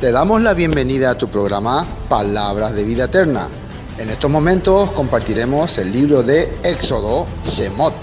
Te damos la bienvenida a tu programa Palabras de Vida Eterna. En estos momentos compartiremos el libro de Éxodo, Shemot.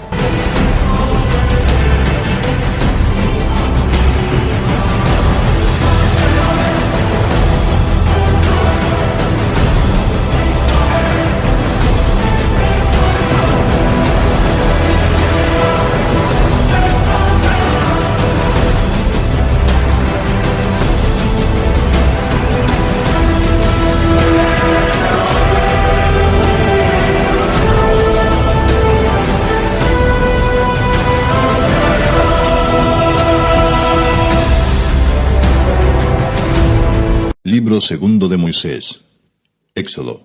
Libro segundo de Moisés. Éxodo.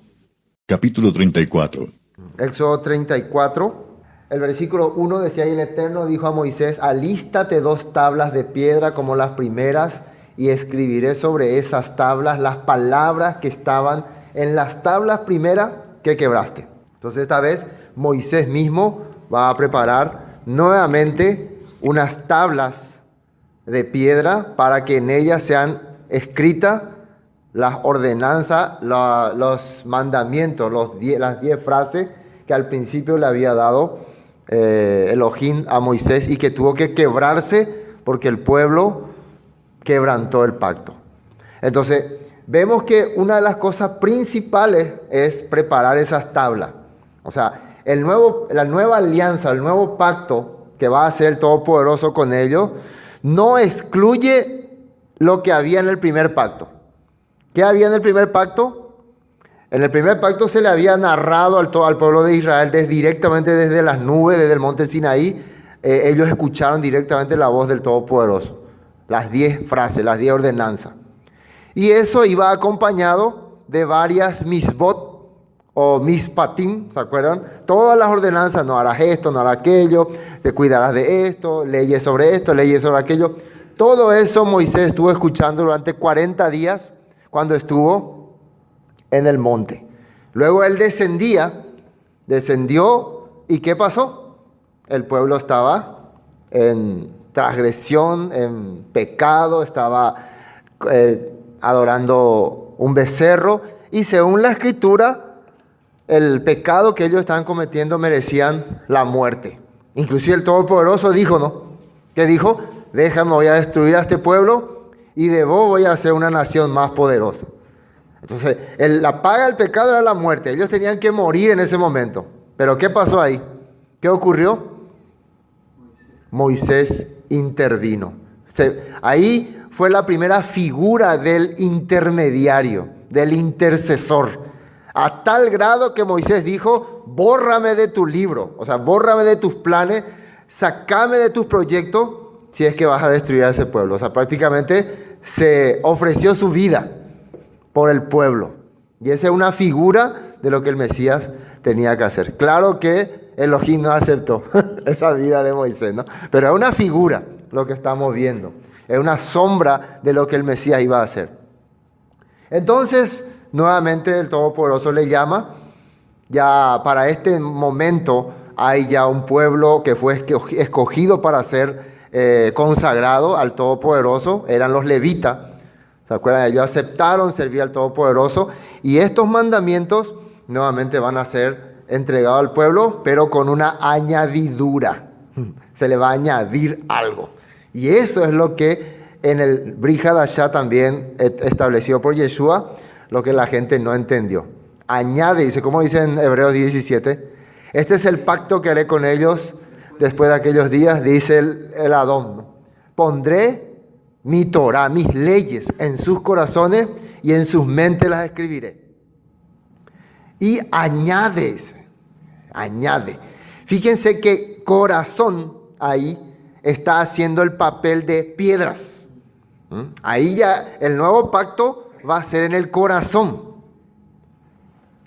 Capítulo 34. Éxodo 34, el versículo 1 decía: y el Eterno dijo a Moisés: alístate 2 tablas de piedra como las primeras, y escribiré sobre esas tablas las palabras que estaban en las tablas primeras que quebraste. Entonces esta vez Moisés mismo va a preparar nuevamente unas tablas de piedra para que en ellas sean escritas las ordenanzas, los mandamientos, las 10 frases que al principio le había dado Elohim a Moisés y que tuvo que quebrarse porque el pueblo quebrantó el pacto. Entonces, vemos que una de las cosas principales es preparar esas tablas. O sea, la nueva alianza, el nuevo pacto que va a hacer el Todopoderoso con ellos, no excluye lo que había en el primer pacto. ¿Qué había en el primer pacto? En el primer pacto se le había narrado al pueblo de Israel directamente desde las nubes, desde el monte Sinaí. Ellos escucharon directamente la voz del Todopoderoso. Las 10 frases, las 10 ordenanzas. Y eso iba acompañado de varias misbot o mispatim, ¿se acuerdan? Todas las ordenanzas: no harás esto, no harás aquello, te cuidarás de esto, leyes sobre esto, leyes sobre aquello. Todo eso Moisés estuvo escuchando durante 40 días. Cuando estuvo en el monte. Luego él descendió, ¿y qué pasó? El pueblo estaba en transgresión, en pecado, estaba adorando un becerro, y según la Escritura, el pecado que ellos estaban cometiendo merecían la muerte. Inclusive el Todopoderoso dijo, ¿no? ¿Qué dijo? Déjame, voy a destruir a este pueblo, y de vos voy a hacer una nación más poderosa. Entonces, la paga del pecado era la muerte. Ellos tenían que morir en ese momento. Pero ¿qué pasó ahí? ¿Qué ocurrió? Moisés intervino. Ahí fue la primera figura del intermediario, del intercesor. A tal grado que Moisés dijo: bórrame de tu libro, o sea, bórrame de tus planes, sacame de tus proyectos si es que vas a destruir a ese pueblo. O sea, prácticamente se ofreció su vida por el pueblo. Y esa es una figura de lo que el Mesías tenía que hacer. Claro que Elohim no aceptó esa vida de Moisés, ¿no? Pero es una figura lo que estamos viendo. Es una sombra de lo que el Mesías iba a hacer. Entonces, nuevamente el Todopoderoso le llama. Ya para este momento hay ya un pueblo que fue escogido para ser consagrado al Todopoderoso. Eran los levitas. ¿Se acuerdan? Ellos aceptaron servir al Todopoderoso, y estos mandamientos nuevamente van a ser entregados al pueblo, pero con una añadidura. Se le va a añadir algo. Y eso es lo que en el Brit Hadashah también establecido por Yeshua, lo que la gente no entendió. Añade, dice, como dice en Hebreos 17, este es el pacto que haré con ellos después de aquellos días, dice el Adón, ¿no? Pondré mi Torah, mis leyes en sus corazones, y en sus mentes las escribiré. Y añade. Fíjense que corazón ahí está haciendo el papel de piedras. Ahí ya el nuevo pacto va a ser en el corazón.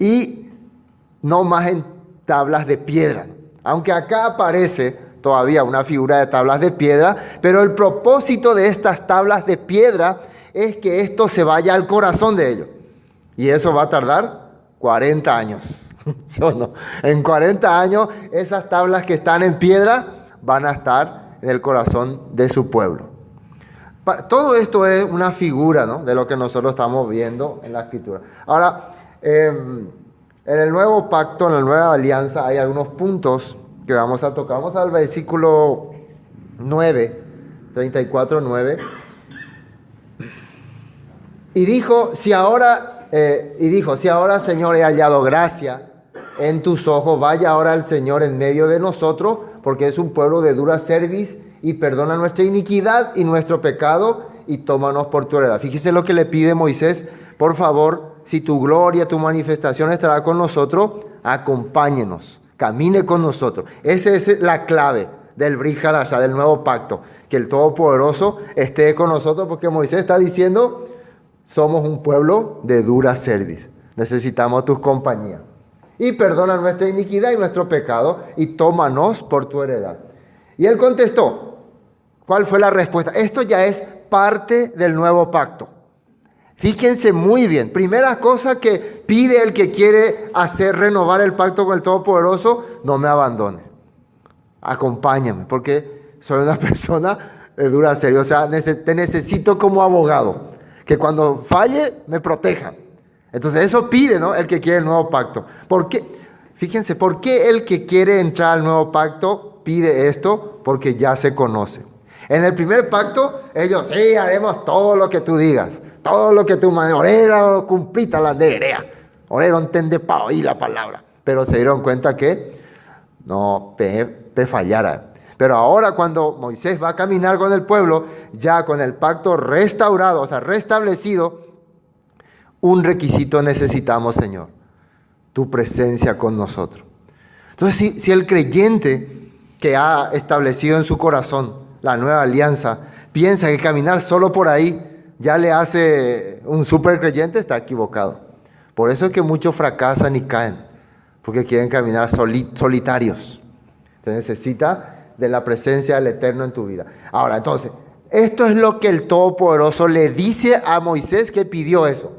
Y no más en tablas de piedra. Aunque acá aparece todavía una figura de tablas de piedra, pero el propósito de estas tablas de piedra es que esto se vaya al corazón de ellos. Y eso va a tardar 40 años. ¿Sí o no? En 40 años esas tablas que están en piedra van a estar en el corazón de su pueblo. Todo esto es una figura, ¿no?, de lo que nosotros estamos viendo en la Escritura. Ahora, en el nuevo pacto, en la nueva alianza, hay algunos puntos que vamos a tocar. Vamos al versículo 9, 34:9. Y dijo, si ahora, Señor, he hallado gracia en tus ojos, vaya ahora el Señor en medio de nosotros, porque es un pueblo de dura cerviz, y perdona nuestra iniquidad y nuestro pecado, y tómanos por tu heredad. Fíjese lo que le pide Moisés: por favor, si tu gloria, tu manifestación estará con nosotros, acompáñenos, camine con nosotros. Esa es la clave del Brit Hadashah, del nuevo pacto, que el Todopoderoso esté con nosotros, porque Moisés está diciendo, somos un pueblo de dura cerviz, necesitamos tu compañía. Y perdona nuestra iniquidad y nuestro pecado, y tómanos por tu heredad. Y él contestó, ¿cuál fue la respuesta? Esto ya es parte del nuevo pacto. Fíjense muy bien. Primera cosa que pide el que quiere renovar el pacto con el Todopoderoso: no me abandone. Acompáñame, porque soy una persona de dura serio. O sea, te necesito como abogado, que cuando falle me proteja. Entonces eso pide, ¿no?, el que quiere el nuevo pacto. ¿Por qué? Fíjense, ¿por qué el que quiere entrar al nuevo pacto pide esto? Porque ya se conoce. En el primer pacto, ellos, sí, haremos todo lo que tú digas, todo lo que tú mandes, orero cumplita la nerea, orero entende pa' oír la palabra. Pero se dieron cuenta que no, fallara. Pero ahora, cuando Moisés va a caminar con el pueblo, ya con el pacto restaurado, o sea, restablecido, un requisito necesitamos, Señor: tu presencia con nosotros. Entonces, si el creyente que ha establecido en su corazón la nueva alianza piensa que caminar solo por ahí ya le hace un super creyente, está equivocado. Por eso es que muchos fracasan y caen, porque quieren caminar solitarios. Te necesita de la presencia del Eterno en tu vida. Ahora, entonces, esto es lo que el Todopoderoso le dice a Moisés, que pidió eso.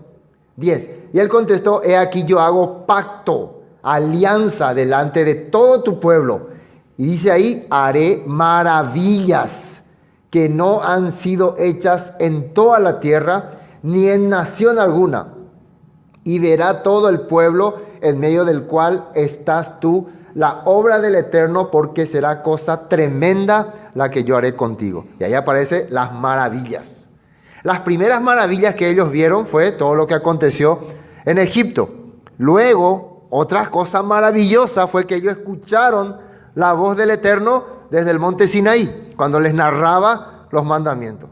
10. Y él contestó: he aquí yo hago pacto, alianza delante de todo tu pueblo. Y dice ahí: haré maravillas que no han sido hechas en toda la tierra, ni en nación alguna. Y verá todo el pueblo en medio del cual estás tú la obra del Eterno, porque será cosa tremenda la que yo haré contigo. Y ahí aparecen las maravillas. Las primeras maravillas que ellos vieron fue todo lo que aconteció en Egipto. Luego, otra cosa maravillosa fue que ellos escucharon la voz del Eterno desde el monte Sinaí, cuando les narraba los mandamientos.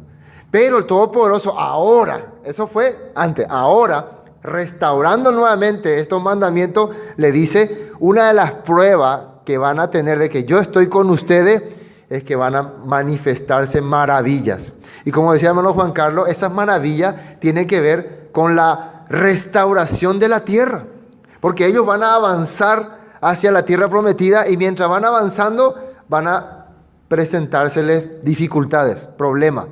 Pero el Todopoderoso ahora, eso fue antes, ahora, restaurando nuevamente estos mandamientos, le dice: una de las pruebas que van a tener de que yo estoy con ustedes es que van a manifestarse maravillas. Y como decía el hermano Juan Carlos, esas maravillas tienen que ver con la restauración de la tierra, porque ellos van a avanzar hacia la tierra prometida, y mientras van avanzando van a presentárseles dificultades, problemas.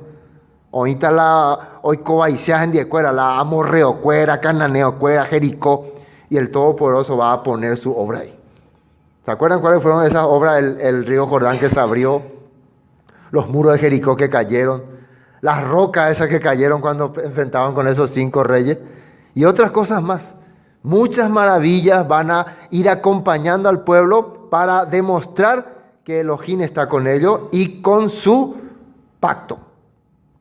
Ahorita hoy cobaiseas en Diecuera, la amorreo cuera, cananeo cuera, Jericó, y el Todopoderoso va a poner su obra ahí. ¿Se acuerdan cuáles fueron esas obras? El río Jordán que se abrió, los muros de Jericó que cayeron, las rocas esas que cayeron cuando enfrentaban con esos 5 reyes, y otras cosas más. Muchas maravillas van a ir acompañando al pueblo para demostrar que Elohim está con ellos y con su pacto.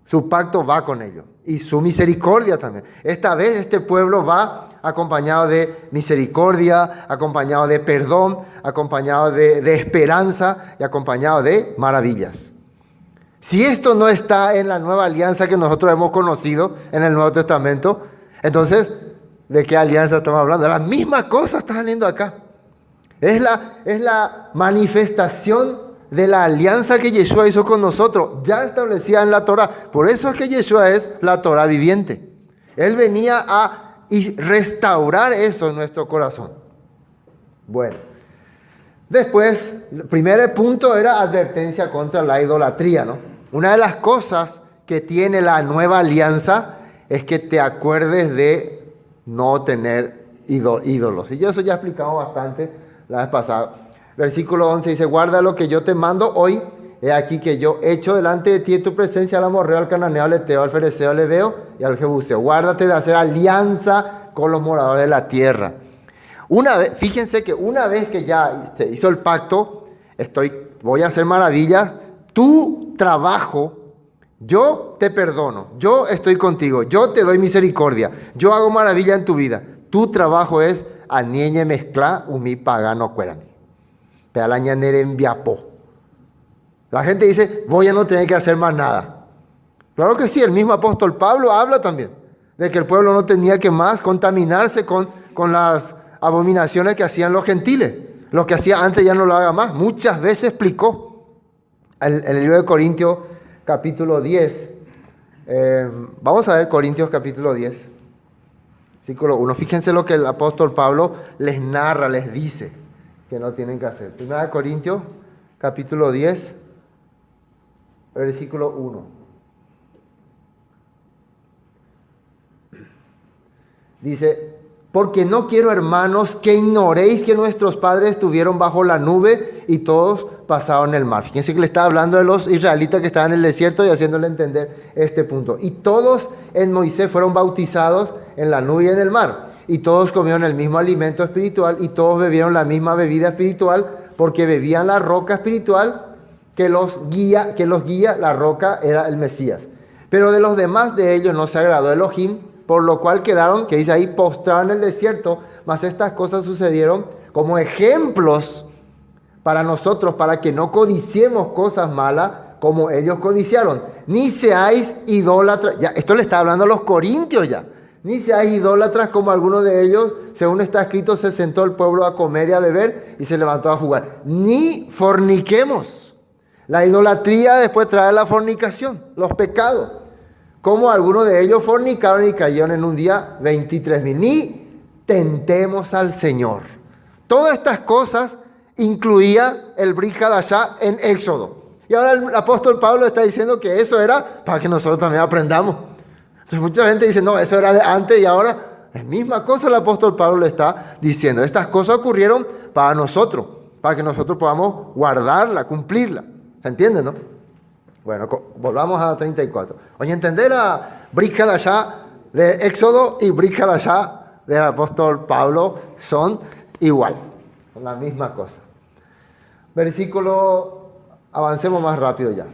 Su pacto va con ellos y su misericordia también. Esta vez este pueblo va acompañado de misericordia, acompañado de perdón, acompañado de esperanza y acompañado de maravillas. Si esto no está en la nueva alianza que nosotros hemos conocido en el Nuevo Testamento, entonces, ¿de qué alianza estamos hablando? Las mismas cosas están saliendo acá. Es la manifestación de la alianza que Yeshua hizo con nosotros, ya establecida en la Torah. Por eso es que Yeshua es la Torah viviente. Él venía a restaurar eso en nuestro corazón. Bueno, después, el primer punto era advertencia contra la idolatría, ¿no? Una de las cosas que tiene la nueva alianza es que te acuerdes de no tener ídolos. Y yo eso ya he explicado bastante la vez pasada. Versículo 11 dice: guarda lo que yo te mando hoy he aquí que yo echo delante de ti en tu presencia al amorreo, al cananeo, al eteo, al fereceo, al heveo y al jebuseo. Guárdate de hacer alianza con los moradores de la tierra. Fíjense que una vez que ya se hizo el pacto, voy a hacer maravillas, tu trabajo, yo te perdono, yo estoy contigo, yo te doy misericordia, yo hago maravilla en tu vida. Tu trabajo es anieñe mezcla umi pagano cuerani. Pealañanere enviapó. La gente dice, voy a no tener que hacer más nada. Claro que sí, el mismo apóstol Pablo habla también de que el pueblo no tenía que más contaminarse con las abominaciones que hacían los gentiles. Lo que hacía antes ya no lo haga más. Muchas veces explicó el libro de Corintios capítulo 10. Vamos a ver Corintios capítulo 10, versículo 1. Fíjense lo que el apóstol Pablo les narra, les dice que no tienen que hacer. Primera de Corintios capítulo 10, versículo 1. Dice, porque no quiero, hermanos, que ignoréis que nuestros padres estuvieron bajo la nube y todos pasaron el mar. Fíjense que le está hablando de los israelitas que estaban en el desierto y haciéndole entender este punto. Y todos en Moisés fueron bautizados en la nube y en el mar. Y todos comieron el mismo alimento espiritual y todos bebieron la misma bebida espiritual, porque bebían la roca espiritual que los guía, la roca era el Mesías. Pero de los demás de ellos no se agradó Elohim, por lo cual quedaron, que dice ahí, postrados en el desierto. Mas estas cosas sucedieron como ejemplos para nosotros, para que no codiciemos cosas malas como ellos codiciaron. Ni seáis idólatras. Ya, esto le está hablando a los corintios ya. Ni seáis idólatras como algunos de ellos, según está escrito, se sentó el pueblo a comer y a beber y se levantó a jugar. Ni forniquemos. La idolatría después trae la fornicación, los pecados. Como algunos de ellos fornicaron y cayeron en un día 23,000. Ni tentemos al Señor. Todas estas cosas incluía el Brit Hadashah en Éxodo. Y ahora el apóstol Pablo está diciendo que eso era para que nosotros también aprendamos. Entonces mucha gente dice, no, eso era de antes y ahora. La misma cosa el apóstol Pablo le está diciendo. Estas cosas ocurrieron para nosotros, para que nosotros podamos guardarla, cumplirla. ¿Se entiende, no? Bueno, volvamos a 34. Oye, entender a Brit Hadashah de Éxodo y Brit Hadashah del apóstol Pablo son igual, son la misma cosa. Versículo, avancemos más rápido ya.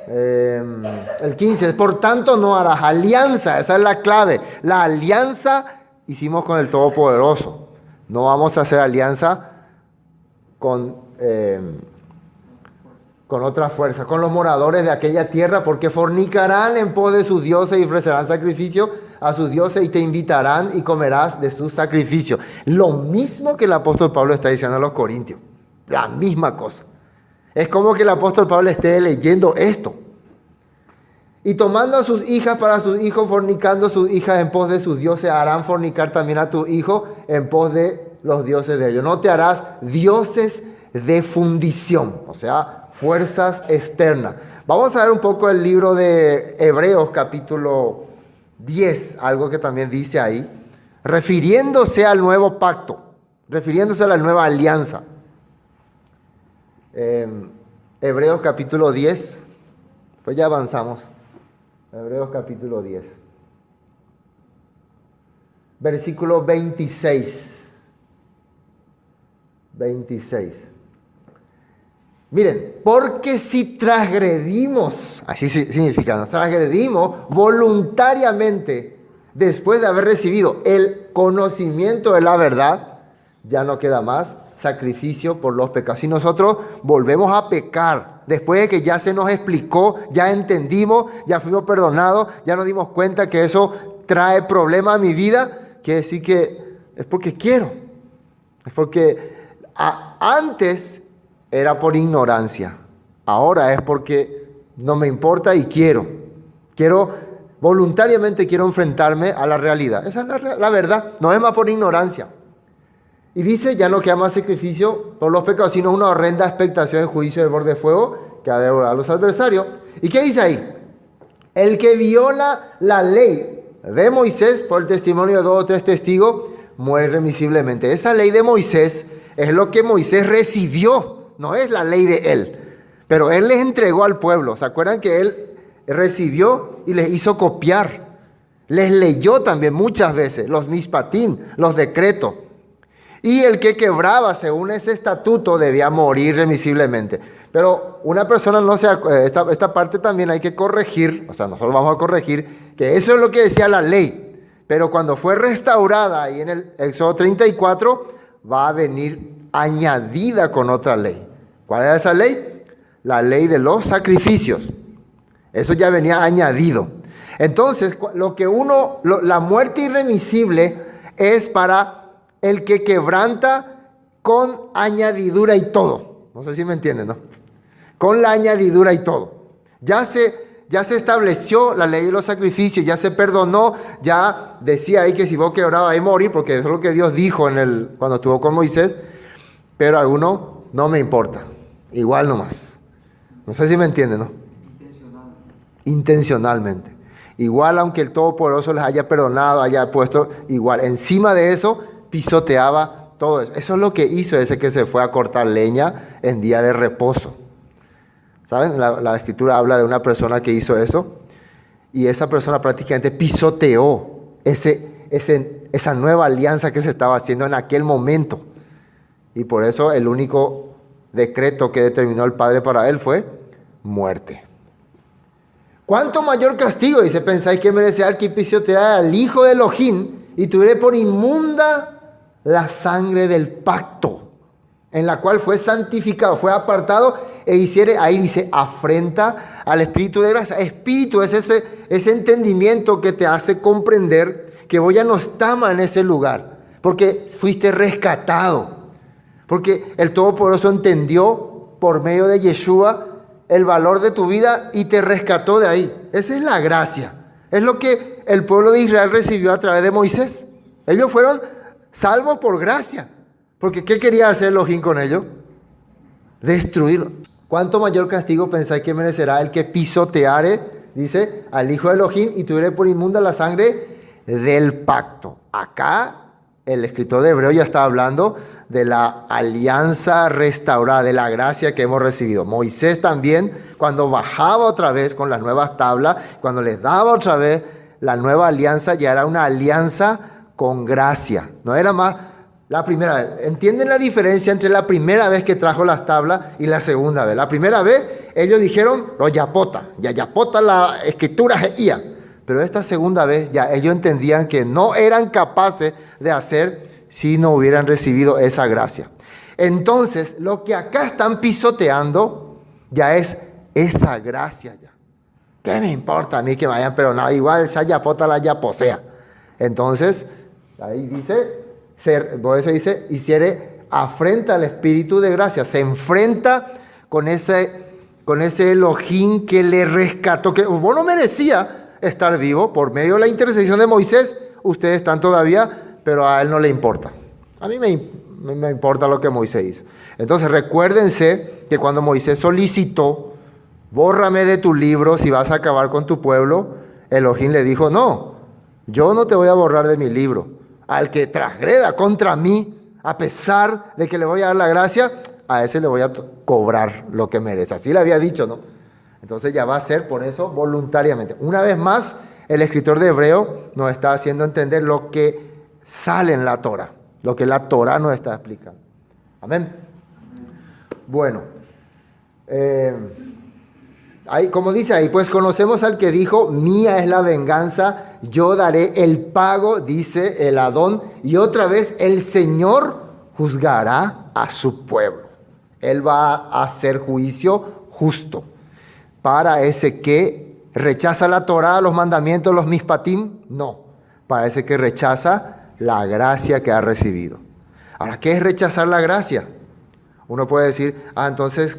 El 15, por tanto no harás alianza, esa es la clave. La alianza hicimos con el Todopoderoso. No vamos a hacer alianza con otras fuerzas, con los moradores de aquella tierra, porque fornicarán en pos de sus dioses y ofrecerán sacrificio a sus dioses y te invitarán y comerás de sus sacrificios. Lo mismo que el apóstol Pablo está diciendo a los corintios, la misma cosa. Es como que el apóstol Pablo esté leyendo esto. Y tomando a sus hijas para sus hijos, fornicando sus hijas en pos de sus dioses, harán fornicar también a tu hijo en pos de los dioses de ellos. No te harás dioses de fundición, o sea, fuerzas externas. Vamos a ver un poco el libro de Hebreos capítulo 10, algo que también dice ahí, refiriéndose al nuevo pacto, refiriéndose a la nueva alianza. Hebreos capítulo 10, pues ya avanzamos. Hebreos capítulo 10, versículo 26. Miren, porque si transgredimos, así significa, nos transgredimos voluntariamente después de haber recibido el conocimiento de la verdad, ya no queda más sacrificio por los pecados. Si nosotros volvemos a pecar después de que ya se nos explicó, ya entendimos, ya fuimos perdonados, ya nos dimos cuenta que eso trae problemas a mi vida, quiere decir que es porque quiero, es porque antes era por ignorancia, ahora es porque no me importa y quiero voluntariamente quiero enfrentarme a la realidad. Esa es la verdad, no es más por ignorancia. Y dice, ya no queda más sacrificio por los pecados, sino una horrenda expectación en juicio del borde de fuego que ha de devorar a los adversarios. ¿Y qué dice ahí? El que viola la ley de Moisés por el testimonio de 2 o 3 testigos muere irremisiblemente. Esa ley de Moisés es lo que Moisés recibió, no es la ley de él. Pero Él les entregó al pueblo. ¿Se acuerdan que Él recibió y les hizo copiar? Les leyó también muchas veces los mishpatim, los decretos. Y el que quebraba según ese estatuto debía morir remisiblemente. Pero una persona no se... Esta parte también hay que corregir, o sea, nosotros vamos a corregir, que eso es lo que decía la ley. Pero cuando fue restaurada ahí en el Éxodo 34, va a venir añadida con otra ley. ¿Cuál era esa ley? La ley de los sacrificios. Eso ya venía añadido. Entonces, la muerte irremisible es para el que quebranta con añadidura y todo. No sé si me entienden, ¿no? Con la añadidura y todo. Ya se estableció la ley de los sacrificios, ya se perdonó, ya decía ahí que si vos quebrabas ahí morir, porque eso es lo que Dios dijo cuando estuvo con Moisés, pero a alguno no me importa, igual nomás. No sé si me entienden, ¿no? Intencionalmente. Igual aunque el Todopoderoso les haya perdonado, haya puesto igual, encima de eso pisoteaba todo eso. Eso es lo que hizo ese que se fue a cortar leña en día de reposo. ¿Saben? La Escritura habla de una persona que hizo eso y esa persona prácticamente pisoteó esa nueva alianza que se estaba haciendo en aquel momento. Y por eso el único decreto que determinó el Padre para él fue muerte. ¿Cuánto mayor castigo? Dice, pensáis que merecía el que pisoteara al hijo de Elohim y tuviera por inmunda la sangre del pacto, en la cual fue santificado, fue apartado e hiciere, ahí dice, afrenta al Espíritu de gracia. Espíritu es ese entendimiento que te hace comprender que vos ya no estás más en ese lugar, porque fuiste rescatado, porque el Todopoderoso entendió por medio de Yeshua el valor de tu vida y te rescató de ahí. Esa es la gracia. Es lo que el pueblo de Israel recibió a través de Moisés. Ellos fueron salvos por gracia. Porque ¿qué quería hacer Elohim con ellos? Destruirlo. ¿Cuánto mayor castigo pensáis que merecerá el que pisoteare, dice, al hijo de Elohim y tuviere por inmunda la sangre del pacto? Acá el escritor de Hebreo ya está hablando de la alianza restaurada, de la gracia que hemos recibido. Moisés también, cuando bajaba otra vez con las nuevas tablas, cuando les daba otra vez la nueva alianza, ya era una alianza con gracia. No era más la primera vez. ¿Entienden la diferencia entre la primera vez que trajo las tablas y la segunda vez? La primera vez ellos dijeron, lo yapota la escritura jeía. Pero esta segunda vez ya ellos entendían que no eran capaces de hacer si no hubieran recibido esa gracia. Entonces, lo que acá están pisoteando ya es esa gracia ya. ¿Qué me importa a mí que me hayan perdonado? Igual esa yapota la yaposea. Entonces, ahí dice, por eso dice, hiciere afrenta al Espíritu de gracia. Se enfrenta con ese Elohim que le rescató, que vos no merecía estar vivo. Por medio de la intercesión de Moisés, ustedes están todavía, pero a él no le importa. A mí me importa lo que Moisés hizo. Entonces recuérdense que cuando Moisés solicitó, bórrame de tu libro si vas a acabar con tu pueblo, Elohim le dijo, no, yo no te voy a borrar de mi libro. Al que transgreda contra mí, a pesar de que le voy a dar la gracia, a ese le voy a cobrar lo que merece. Así le había dicho, ¿no? Entonces ya va a ser por eso voluntariamente. Una vez más, el escritor de Hebreo nos está haciendo entender lo que sale en la Torah, lo que la Torah nos está explicando. Amén. Bueno, ahí, como dice ahí, pues conocemos al que dijo, mía es la venganza, yo daré el pago, dice el Adón, y otra vez el Señor juzgará a su pueblo. Él va a hacer juicio justo para ese que rechaza la Torah, los mandamientos, los mishpatim, no, para ese que rechaza la gracia que ha recibido. Ahora, ¿qué es rechazar la gracia? Uno puede decir, entonces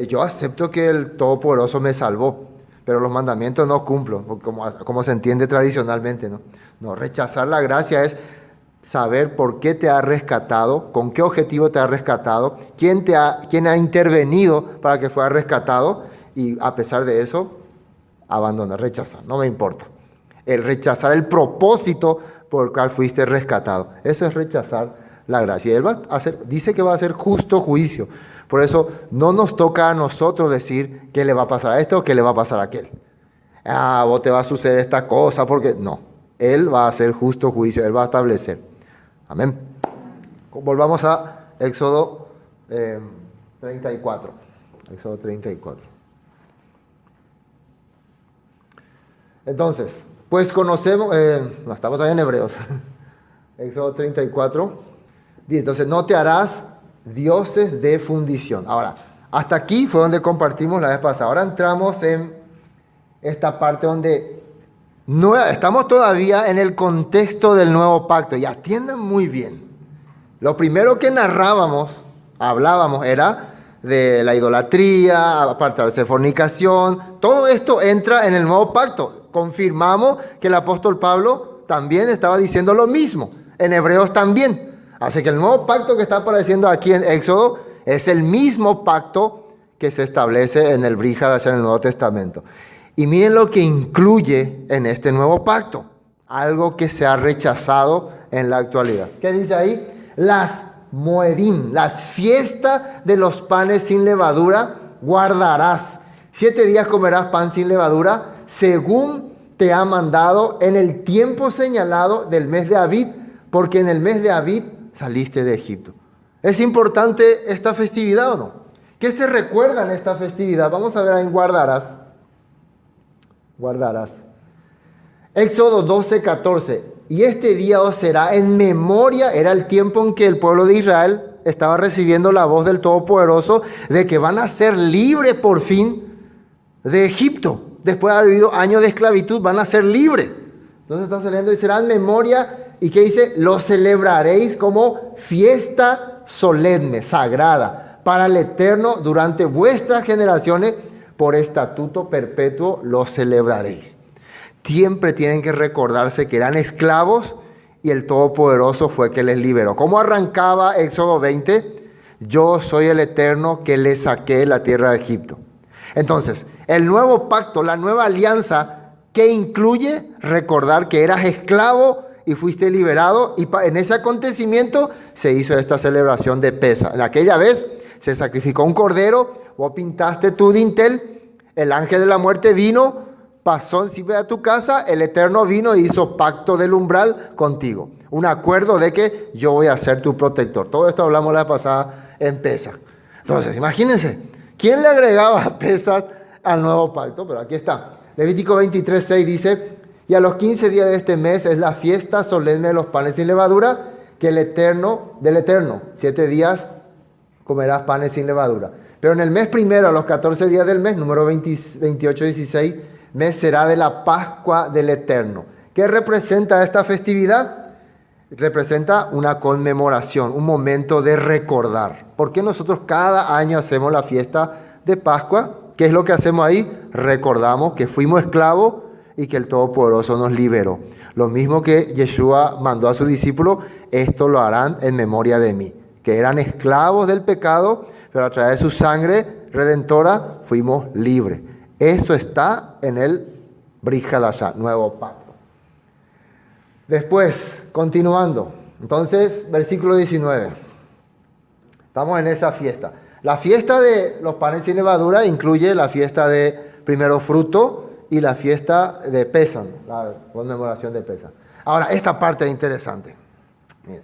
yo acepto que el Todopoderoso me salvó, pero los mandamientos no cumplo, como se entiende tradicionalmente, ¿no? No, rechazar la gracia es saber por qué te ha rescatado, con qué objetivo te ha rescatado, quién ha intervenido para que fuera rescatado, y a pesar de eso, abandonar, rechazar, no me importa. El rechazar el propósito por el cual fuiste rescatado. Eso es rechazar la gracia. Él dice que va a hacer justo juicio. Por eso no nos toca a nosotros decir qué le va a pasar a esto o qué le va a pasar a aquel. Vos te va a suceder esta cosa, porque no. Él va a hacer justo juicio, Él va a establecer. Amén. Volvamos a Éxodo 34. Éxodo 34. Entonces, pues conocemos, estamos todavía en Hebreos. Éxodo 34. Entonces, no te harás dioses de fundición. Ahora, hasta aquí fue donde compartimos la vez pasada. Ahora entramos en esta parte donde no, estamos todavía en el contexto del nuevo pacto. Y atiendan muy bien. Lo primero que hablábamos era de la idolatría, apartarse de fornicación. Todo esto entra en el nuevo pacto. Confirmamos que el apóstol Pablo también estaba diciendo lo mismo. En Hebreos también. Así que el nuevo pacto que está apareciendo aquí en Éxodo es el mismo pacto que se establece en el Brit Hadashah en el Nuevo Testamento. Y miren lo que incluye en este nuevo pacto. Algo que se ha rechazado en la actualidad. ¿Qué dice ahí? Las Moedim, las fiestas de los panes sin levadura, guardarás. 7 días comerás pan sin levadura, según te ha mandado en el tiempo señalado del mes de Abib, porque en el mes de Abib saliste de Egipto. ¿Es importante esta festividad o no? ¿Qué se recuerda en esta festividad? Vamos a ver ahí, guardarás. Éxodo 12:14. Y este día os será en memoria, era el tiempo en que el pueblo de Israel estaba recibiendo la voz del Todopoderoso de que van a ser libres por fin de Egipto. Después de haber vivido años de esclavitud, van a ser libres. Entonces está saliendo y será en memoria. ¿Y qué dice? Lo celebraréis como fiesta solemne, sagrada, para el Eterno durante vuestras generaciones, por estatuto perpetuo lo celebraréis. Siempre tienen que recordarse que eran esclavos y el Todopoderoso fue que les liberó. ¿Cómo arrancaba Éxodo 20? Yo soy el Eterno que les saqué de la tierra de Egipto. Entonces, el nuevo pacto, la nueva alianza, que incluye recordar que eras esclavo y fuiste liberado, y en ese acontecimiento se hizo esta celebración de Pesa. En aquella vez se sacrificó un cordero, vos pintaste tu dintel, el ángel de la muerte vino, pasó encima de tu casa, el Eterno vino e hizo pacto del umbral contigo. Un acuerdo de que yo voy a ser tu protector. Todo esto hablamos la pasada en Pesaj. Entonces, imagínense, ¿quién le agregaba Pesaj al nuevo pacto? Pero aquí está. Levítico 23:6 dice, y a los 15 días de este mes es la fiesta solemne de los panes sin levadura, que del Eterno, 7 días comerás panes sin levadura. Pero en el mes primero, a los 14 días del mes, número 28-16, mes será de la Pascua del Eterno. ¿Qué representa esta festividad? Representa una conmemoración, un momento de recordar. ¿Por qué nosotros cada año hacemos la fiesta de Pascua? ¿Qué es lo que hacemos ahí? Recordamos que fuimos esclavos y que el Todopoderoso nos liberó. Lo mismo que Yeshua mandó a sus discípulos, esto lo harán en memoria de mí. Que eran esclavos del pecado, pero a través de su sangre redentora fuimos libres. Eso está en el Brit Hadashah, nuevo pacto. Después, continuando. Entonces, versículo 19. Estamos en esa fiesta. La fiesta de los panes sin levadura incluye la fiesta de primero fruto y la fiesta de Pesaj, la conmemoración de Pesaj. Ahora, esta parte es interesante. Miren.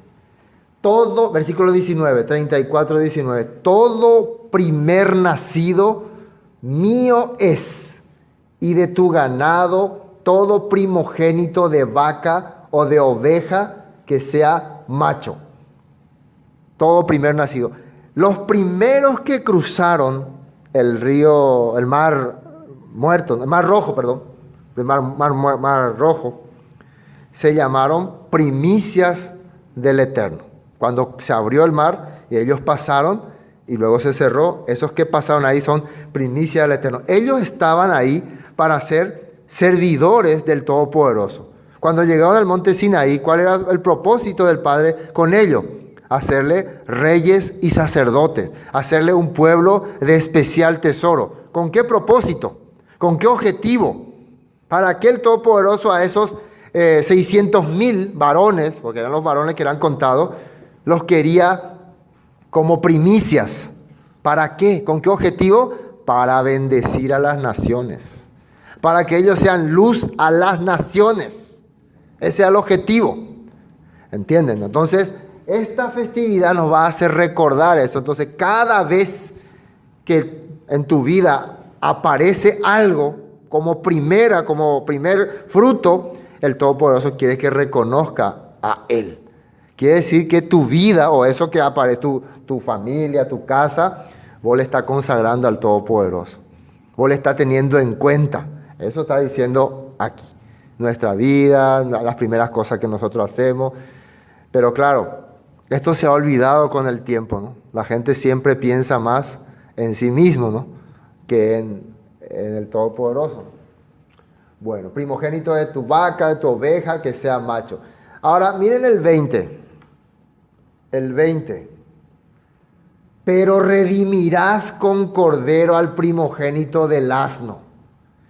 Todo, versículo 19, 34, 19. Todo primer nacido mío es, y de tu ganado todo primogénito de vaca o de oveja que sea macho. Todo primer nacido. Los primeros que cruzaron el río, el mar muerto, el mar rojo, perdón, el mar rojo, se llamaron primicias del Eterno. Cuando se abrió el mar y ellos pasaron y luego se cerró, esos que pasaron ahí son primicias del Eterno. Ellos estaban ahí para ser servidores del Todopoderoso. Cuando llegaron al monte Sinaí, ¿cuál era el propósito del Padre con ellos? Hacerle reyes y sacerdotes, hacerle un pueblo de especial tesoro. ¿Con qué propósito? ¿Con qué objetivo? Para que el Todopoderoso a esos 600,000 varones, porque eran los varones que eran contados, los quería como primicias. ¿Para qué? ¿Con qué objetivo? Para bendecir a las naciones. Para que ellos sean luz a las naciones. Ese es el objetivo. ¿Entienden? Entonces, esta festividad nos va a hacer recordar eso. Entonces, cada vez que en tu vida aparece algo como primer fruto, el Todopoderoso quiere que reconozca a Él. Quiere decir que tu vida o eso que aparece, tu familia, tu casa, vos le estás consagrando al Todopoderoso. Vos le estás teniendo en cuenta. Eso está diciendo aquí. Nuestra vida, las primeras cosas que nosotros hacemos. Pero claro, esto se ha olvidado con el tiempo, ¿no? La gente siempre piensa más en sí mismo, ¿no?, que en el Todopoderoso. Bueno, primogénito de tu vaca, de tu oveja, que sea macho. Ahora, miren el 20. El 20. Pero redimirás con cordero al primogénito del asno.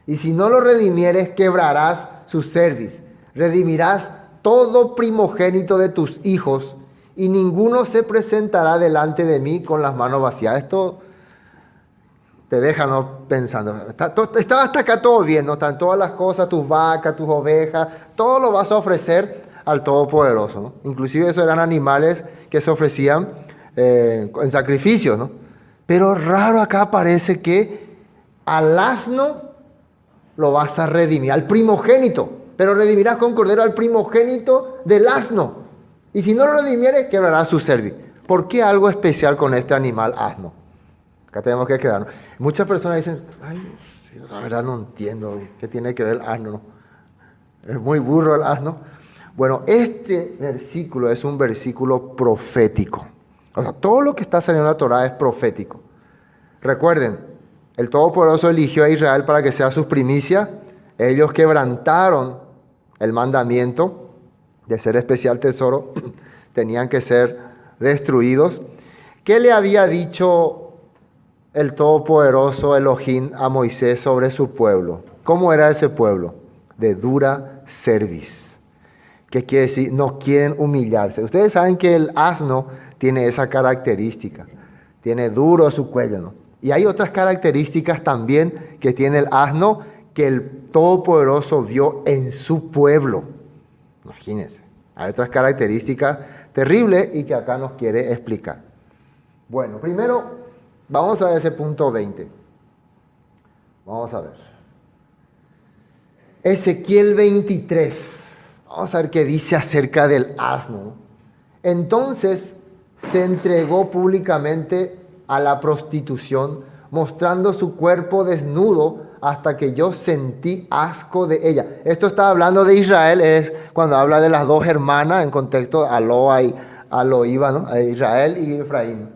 Y si no lo redimieres, quebrarás su cerviz. Redimirás todo primogénito de tus hijos, y ninguno se presentará delante de mí con las manos vacías. Esto te deja, ¿no?, pensando. Está hasta acá todo bien, ¿no? Están todas las cosas, tus vacas, tus ovejas, todo lo vas a ofrecer al Todopoderoso, ¿no? Inclusive esos eran animales que se ofrecían en sacrificio, ¿no? Pero raro acá aparece que al asno lo vas a redimir, al primogénito. Pero redimirás con cordero al primogénito del asno. Y si no lo redimieres, quebrará su cerviz. ¿Por qué algo especial con este animal asno? Acá tenemos que quedarnos. Muchas personas dicen, ay, la verdad no entiendo qué tiene que ver el asno, ¿no? Es muy burro el asno. Bueno, este versículo es un versículo profético. O sea, todo lo que está saliendo de la Torá es profético. Recuerden, el Todopoderoso eligió a Israel para que sea sus primicias. Ellos quebrantaron el mandamiento de ser especial tesoro. Tenían que ser destruidos. ¿Qué le había dicho el Todopoderoso Elohim a Moisés sobre su pueblo? ¿Cómo era ese pueblo? De dura cerviz. ¿Qué quiere decir? No quieren humillarse. Ustedes saben que el asno tiene esa característica. Tiene duro su cuello, ¿no? Y hay otras características también que tiene el asno que el Todopoderoso vio en su pueblo. Imagínense. Hay otras características terribles y que acá nos quiere explicar. Bueno, primero vamos a ver ese punto 20. Vamos a ver. Ezequiel 23. Vamos a ver qué dice acerca del asno. Entonces se entregó públicamente a la prostitución, mostrando su cuerpo desnudo hasta que yo sentí asco de ella. Esto está hablando de Israel, es cuando habla de las dos hermanas en contexto Aloa y Aloíba, ¿no? Israel y Efraín.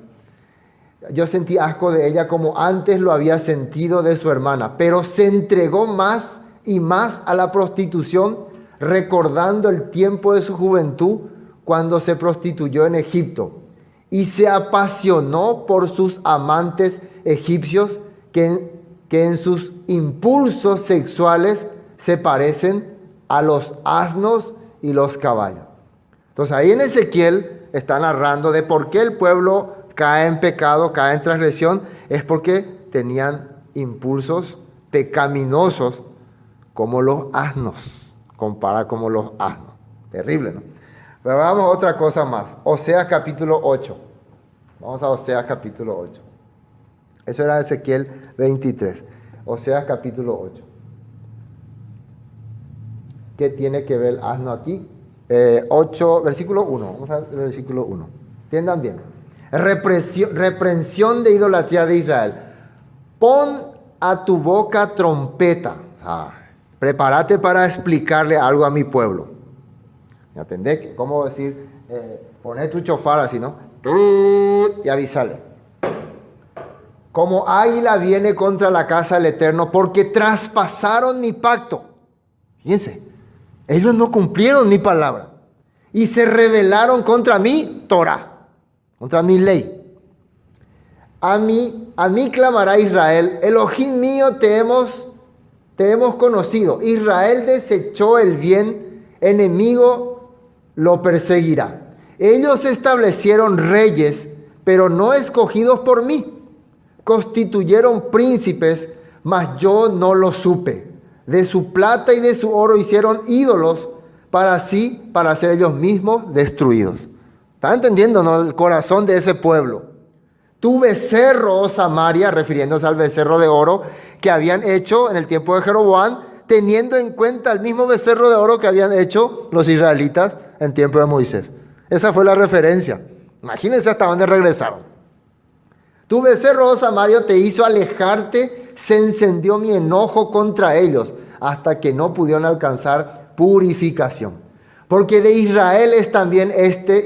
Yo sentí asco de ella como antes lo había sentido de su hermana, pero se entregó más y más a la prostitución, recordando el tiempo de su juventud cuando se prostituyó en Egipto, y se apasionó por sus amantes egipcios que en sus impulsos sexuales se parecen a los asnos y los caballos. Entonces ahí en Ezequiel está narrando de por qué el pueblo cae en pecado, cae en transgresión, es porque tenían impulsos pecaminosos como los asnos, compara como los asnos. Terrible, ¿no? Pero vamos a otra cosa más. Oseas capítulo 8. Vamos a Oseas capítulo 8. Eso era Ezequiel 23. Oseas capítulo 8. ¿Qué tiene que ver el asno aquí? 8, versículo 1. Vamos a ver el versículo 1. Entiendan bien. Reprensión de idolatría de Israel. Pon a tu boca trompeta. Prepárate para explicarle algo a mi pueblo. ¿Entendés? ¿Cómo decir? Poner tu chofar así, ¿no? Y avisarle. Como águila viene contra la casa del Eterno, porque traspasaron mi pacto. Fíjense, ellos no cumplieron mi palabra y se rebelaron contra mi Torah, contra mi ley. A mí clamará Israel, Elohim mío, te hemos conocido. Israel desechó el bien, enemigo lo perseguirá. Ellos establecieron reyes, pero no escogidos por mí. Constituyeron príncipes, mas yo no lo supe. De su plata y de su oro hicieron ídolos para ser ellos mismos destruidos. ¿Están entendiendo, no? El corazón de ese pueblo. Tu becerro, oh Samaria, refiriéndose al becerro de oro que habían hecho en el tiempo de Jeroboam, teniendo en cuenta el mismo becerro de oro que habían hecho los israelitas en tiempo de Moisés. Esa fue la referencia. Imagínense hasta dónde regresaron. Tu becerro, oh Samaria, te hizo alejarte, se encendió mi enojo contra ellos, hasta que no pudieron alcanzar purificación. Porque de Israel es también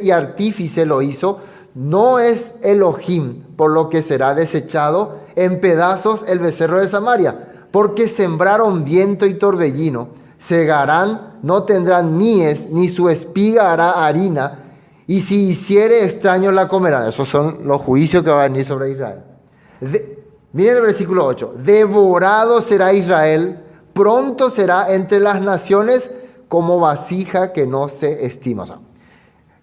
y artífice lo hizo, no es Elohim, por lo que será desechado en pedazos el becerro de Samaria. Porque sembraron viento y torbellino, segarán, no tendrán mies, ni su espiga hará harina, y si hiciere extraño la comerán. Esos son los juicios que van a venir sobre Israel. Miren el versículo 8. Devorado será Israel, pronto será entre las naciones como vasija que no se estima. O sea,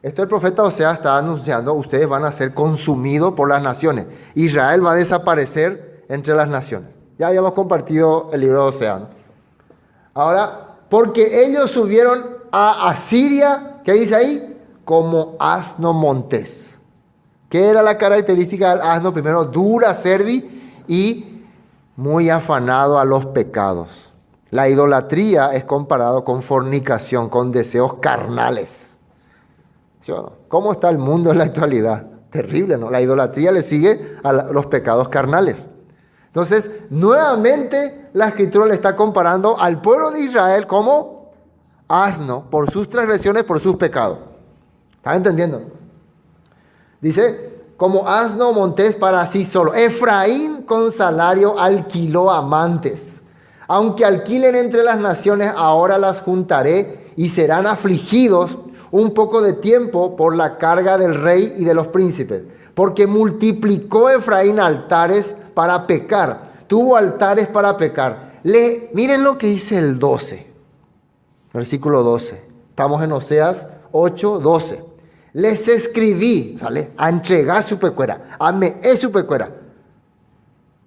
esto el profeta Oseas está anunciando, ustedes van a ser consumidos por las naciones. Israel va a desaparecer entre las naciones. Ya habíamos compartido el libro de Oseas, ¿no? Ahora, porque ellos subieron a Asiria, ¿qué dice ahí? Como asno montés. ¿Qué era la característica del asno? Primero, dura cervi y muy afanado a los pecados. La idolatría es comparado con fornicación, con deseos carnales. ¿Sí o no? ¿Cómo está el mundo en la actualidad? Terrible, ¿no? La idolatría le sigue a los pecados carnales. Entonces, nuevamente la Escritura le está comparando al pueblo de Israel como asno por sus transgresiones, por sus pecados. ¿Están entendiendo? Dice, como asno montés para sí solo. Efraín con salario alquiló amantes. Aunque alquilen entre las naciones, ahora las juntaré y serán afligidos un poco de tiempo por la carga del rey y de los príncipes. Porque multiplicó Efraín altares para pecar. Tuvo altares para pecar. Miren lo que dice el 12. Versículo 12. Estamos en Oseas 8, 12. Les escribí, ¿sale? A entregar su pecuera, a meer su pecuera,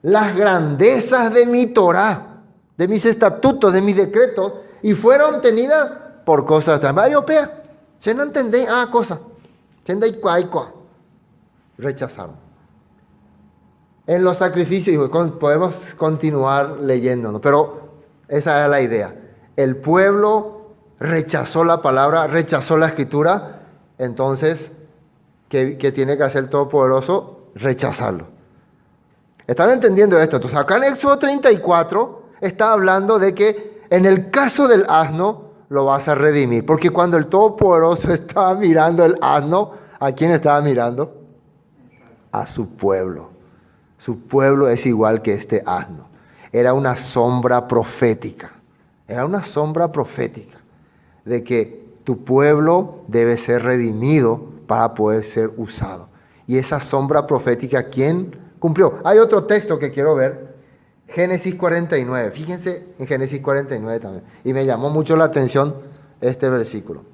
las grandezas de mi Torah, de mis estatutos, de mis decretos, y fueron tenidas por cosas extrañas. Ayopea, se no entendéis, cosa, rechazaron. En los sacrificios, podemos continuar leyéndonos, pero esa era la idea. El pueblo rechazó la palabra, rechazó la escritura. Entonces, ¿qué tiene que hacer el Todopoderoso? Rechazarlo. ¿Están entendiendo esto? Entonces, acá en Éxodo 34 está hablando de que en el caso del asno lo vas a redimir. Porque cuando el Todopoderoso estaba mirando el asno, ¿a quién estaba mirando? A su pueblo. Su pueblo es igual que este asno. Era una sombra profética. Era una sombra profética de que tu pueblo debe ser redimido para poder ser usado. Y esa sombra profética, ¿quién cumplió? Hay otro texto que quiero ver. Génesis 49. Fíjense en Génesis 49 también. Y me llamó mucho la atención este versículo.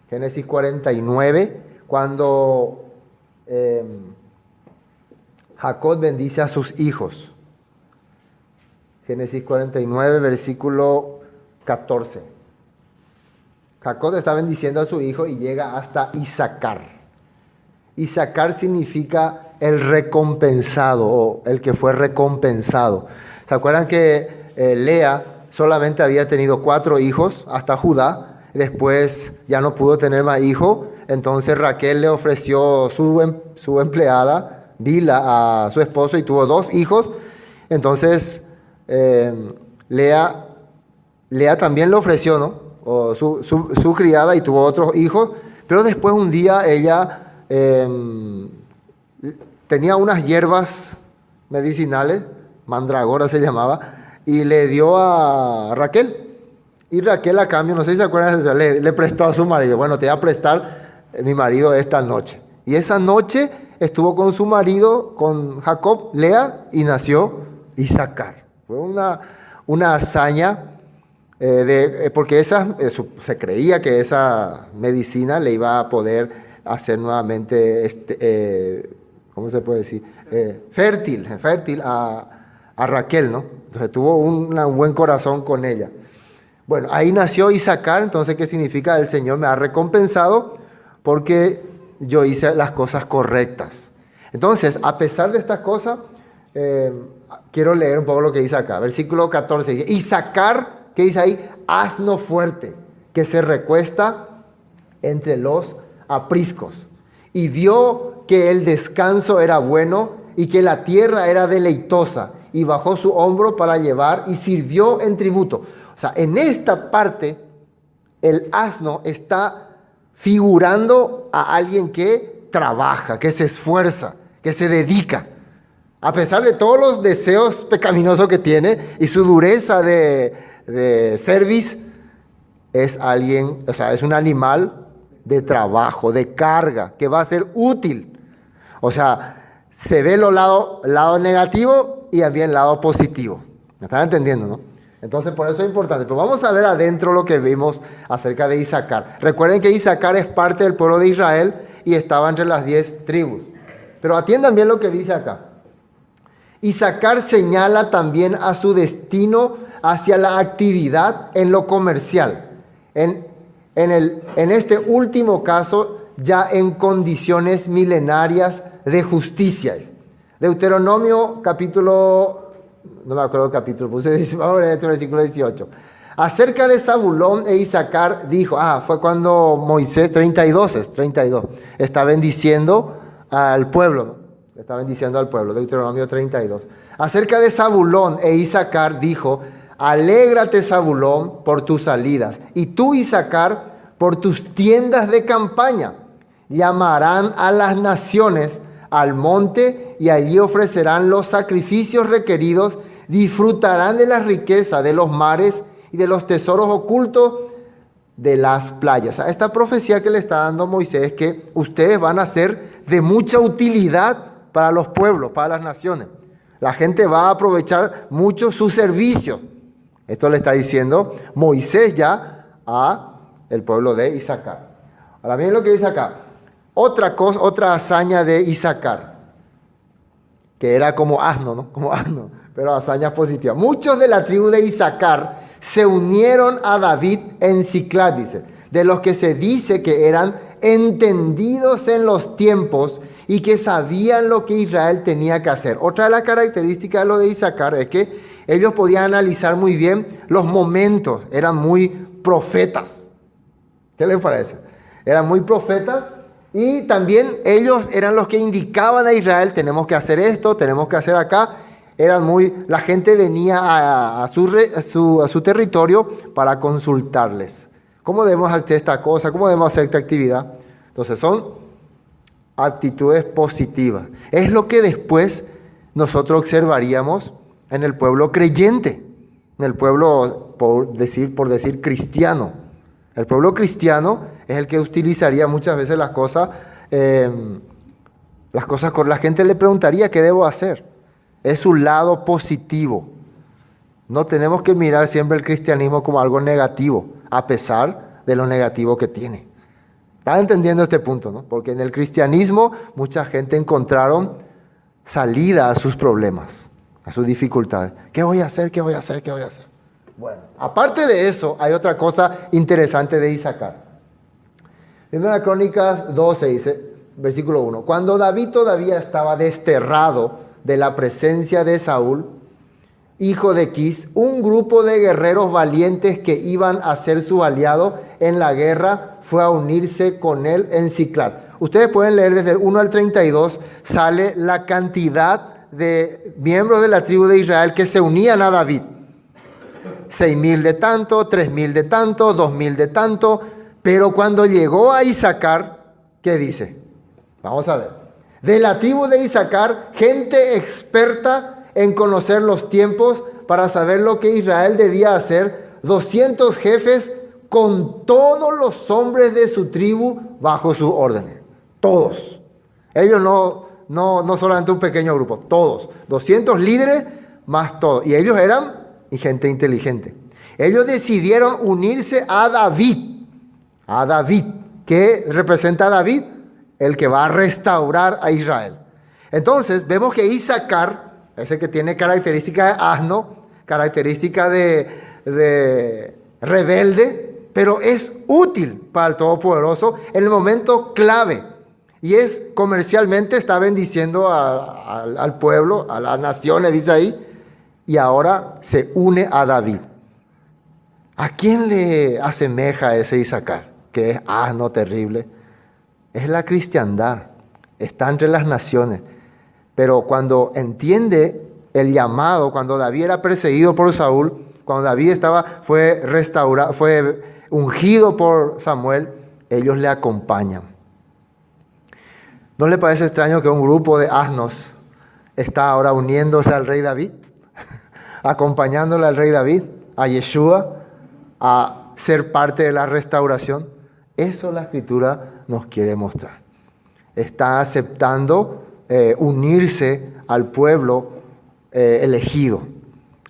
Génesis 49, cuando Jacob bendice a sus hijos. Génesis 49, versículo 14. Jacob está bendiciendo a su hijo y llega hasta Isaacar. Isaacar significa el recompensado o el que fue recompensado. ¿Se acuerdan que Lea solamente había tenido 4 hijos hasta Judá? Después ya no pudo tener más hijos. Entonces Raquel le ofreció su empleada, Bila, a su esposo y tuvo 2 hijos. Entonces Lea también le ofreció, ¿no? O su criada y tuvo otros hijos, pero después un día ella tenía unas hierbas medicinales, mandragora se llamaba, y le dio a Raquel. Y Raquel a cambio, no sé si se acuerdan, le prestó a su marido. Bueno, te voy a prestar mi marido esta noche. Y esa noche estuvo con su marido, con Jacob, Lea, y nació Isaacar. Fue una hazaña. Porque se creía que esa medicina le iba a poder hacer nuevamente, ¿cómo se puede decir? Fértil a Raquel, ¿no? Entonces tuvo un buen corazón con ella. Bueno, ahí nació Isaacar. Entonces, ¿qué significa? El Señor me ha recompensado porque yo hice las cosas correctas. Entonces, a pesar de estas cosas, quiero leer un poco lo que dice acá. Versículo 14 dice: Isaacar, ¿qué dice ahí? Asno fuerte, que se recuesta entre los apriscos. Y vio que el descanso era bueno y que la tierra era deleitosa. Y bajó su hombro para llevar y sirvió en tributo. O sea, en esta parte, el asno está figurando a alguien que trabaja, que se esfuerza, que se dedica. A pesar de todos los deseos pecaminosos que tiene y su dureza de cerviz, es alguien, o sea, es un animal de trabajo, de carga, que va a ser útil. O sea, se ve el lado negativo y también el lado positivo. ¿Me están entendiendo, no? Entonces, por eso es importante. Pero vamos a ver adentro lo que vimos acerca de Isaacar. Recuerden que Isaacar es parte del pueblo de Israel y estaba entre las 10 tribus. Pero atiendan bien lo que dice acá. Isaacar señala también a su destino hacia la actividad en lo comercial. En este último caso, ya en condiciones milenarias de justicia. Deuteronomio capítulo, no me acuerdo el capítulo, vamos a leer este versículo 18. Acerca de Zabulón e Isaacar dijo, fue cuando Moisés, 32, está bendiciendo al pueblo, ¿no? Está bendiciendo al pueblo, Deuteronomio 32. Acerca de Zabulón e Isaacar dijo, alégrate Zabulón por tus salidas, y tú Isaacar por tus tiendas de campaña. Llamarán a las naciones al monte y allí ofrecerán los sacrificios requeridos, disfrutarán de la riqueza de los mares y de los tesoros ocultos de las playas. O sea, esta profecía que le está dando Moisés es que ustedes van a ser de mucha utilidad para los pueblos, para las naciones. La gente va a aprovechar mucho su servicio. Esto le está diciendo Moisés ya a el pueblo de Isaacar. Ahora bien lo que dice acá. Otra hazaña de Isaacar, que era como asno, ¿no? Como asno, pero hazañas positivas. Muchos de la tribu de Isaacar se unieron a David en Siclag, dice, de los que se dice que eran entendidos en los tiempos y que sabían lo que Israel tenía que hacer. Otra de las características de lo de Isaacar es que ellos podían analizar muy bien los momentos, eran muy profetas. ¿Qué les parece? Eran muy profetas y también ellos eran los que indicaban a Israel, tenemos que hacer esto, tenemos que hacer acá. La gente venía a su territorio para consultarles. ¿Cómo debemos hacer esta cosa? ¿Cómo debemos hacer esta actividad? Entonces son actitudes positivas. Es lo que después nosotros observaríamos en el pueblo creyente, en el pueblo, por decir cristiano. El pueblo cristiano es el que utilizaría muchas veces las cosas con la gente le preguntaría qué debo hacer. Es su lado positivo. No tenemos que mirar siempre el cristianismo como algo negativo, a pesar de lo negativo que tiene. ¿Están entendiendo este punto, no? Porque en el cristianismo mucha gente encontraron salida a sus problemas, a sus dificultades. ¿Qué voy a hacer? ¿Qué voy a hacer? ¿Qué voy a hacer? Bueno, aparte de eso, hay otra cosa interesante de Isaacar. Primera Crónicas 12 dice, versículo 1. Cuando David todavía estaba desterrado de la presencia de Saúl, hijo de Quis, un grupo de guerreros valientes que iban a ser su aliado en la guerra fue a unirse con él en Siclag. Ustedes pueden leer desde el 1 al 32, sale la cantidad de miembros de la tribu de Israel que se unían a David. 6,000 de tanto, 3,000 de tanto, 2,000 de tanto. Pero cuando llegó a Isaacar, ¿qué dice? Vamos a ver. De la tribu de Isaacar, gente experta en conocer los tiempos para saber lo que Israel debía hacer, 200 jefes con todos los hombres de su tribu bajo sus órdenes. Todos. Ellos no solamente un pequeño grupo, todos. 200 líderes más todos. Y ellos eran gente inteligente. Ellos decidieron unirse a David. A David. ¿Qué representa a David? el que va a restaurar a Israel. Entonces vemos que Isaacar, ese que tiene característica de asno, característica de rebelde, pero es útil para el Todopoderoso en el momento clave. Y es comercialmente, está bendiciendo al pueblo, a las naciones, dice ahí, y ahora se une a David. ¿A quién le asemeja ese Isaacar, que es asno terrible? Es la cristiandad, está entre las naciones. Pero cuando entiende el llamado, cuando David era perseguido por Saúl, cuando David fue restaurado, fue ungido por Samuel, ellos le acompañan. ¿No le parece extraño que un grupo de asnos está ahora uniéndose al rey David? Acompañándole al rey David, a Yeshua, a ser parte de la restauración. Eso la Escritura nos quiere mostrar. Está aceptando unirse al pueblo elegido,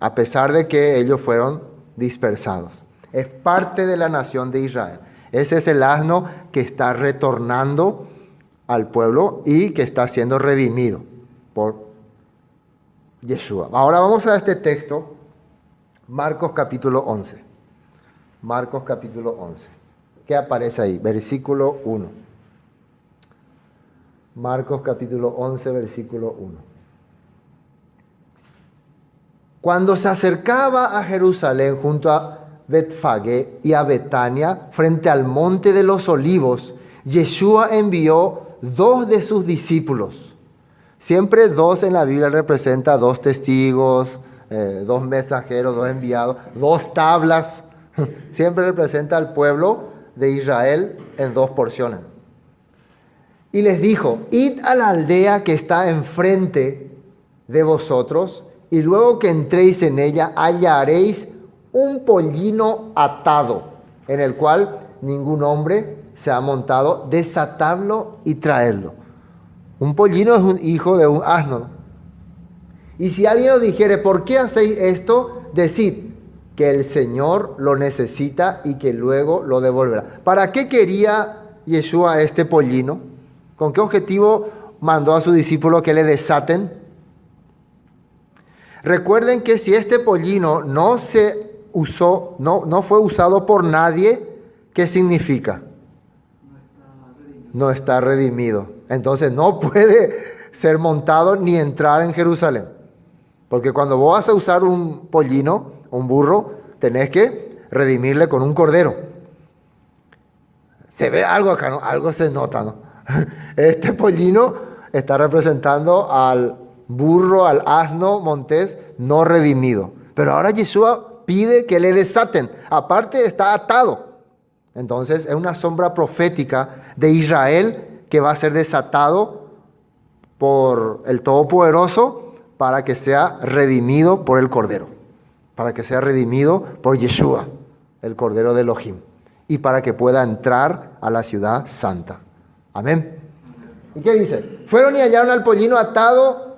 a pesar de que ellos fueron dispersados. Es parte de la nación de Israel. Ese es el asno que está retornando al pueblo y que está siendo redimido por Yeshua. Ahora vamos a este texto, Marcos capítulo 11. Marcos capítulo 11. ¿Qué aparece ahí? Versículo 1. Marcos capítulo 11, versículo 1. Cuando se acercaba a Jerusalén junto a Betfagé y a Betania, frente al monte de los olivos, Yeshua envió 2 de sus discípulos. Siempre 2 en la Biblia representa 2 testigos, 2 mensajeros, 2 enviados, 2 tablas. Siempre representa al pueblo de Israel en 2 porciones. Y les dijo: id a la aldea que está enfrente de vosotros, y luego que entréis en ella hallaréis un pollino atado, en el cual ningún hombre se ha montado. Desatadlo y traedlo. Un pollino es un hijo de un asno. Y si alguien os dijere: ¿por qué hacéis esto? Decid que el Señor lo necesita y que luego lo devolverá. ¿Para qué quería Yeshua este pollino? ¿Con qué objetivo mandó a sus discípulos que le desaten? Recuerden que si este pollino no se usó, no fue usado por nadie, ¿qué significa? No está redimido. Entonces no puede ser montado ni entrar en Jerusalén. Porque cuando vos vas a usar un pollino, un burro, tenés que redimirle con un cordero. Se ve algo acá, ¿no? Algo se nota, ¿no? Este pollino está representando al burro, al asno montés no redimido. Pero ahora Yeshua pide que le desaten. Aparte está atado. Entonces es una sombra profética de Israel que va a ser desatado por el Todopoderoso para que sea redimido por el Cordero. Para que sea redimido por Yeshua, el Cordero de Elohim. Y para que pueda entrar a la ciudad santa. Amén. ¿Y qué dice? Fueron y hallaron al pollino atado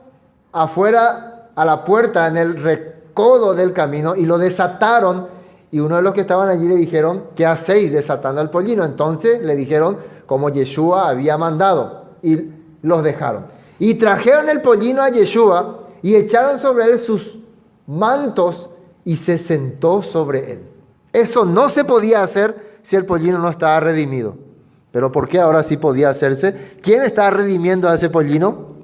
afuera a la puerta en el recodo del camino y lo desataron. Y uno de los que estaban allí le dijeron: ¿qué hacéis desatando al pollino? Entonces le dijeron como Yeshua había mandado y los dejaron. Y trajeron el pollino a Yeshua y echaron sobre él sus mantos y se sentó sobre él. Eso no se podía hacer si el pollino no estaba redimido. Pero ¿por qué ahora sí podía hacerse? ¿Quién estaba redimiendo a ese pollino?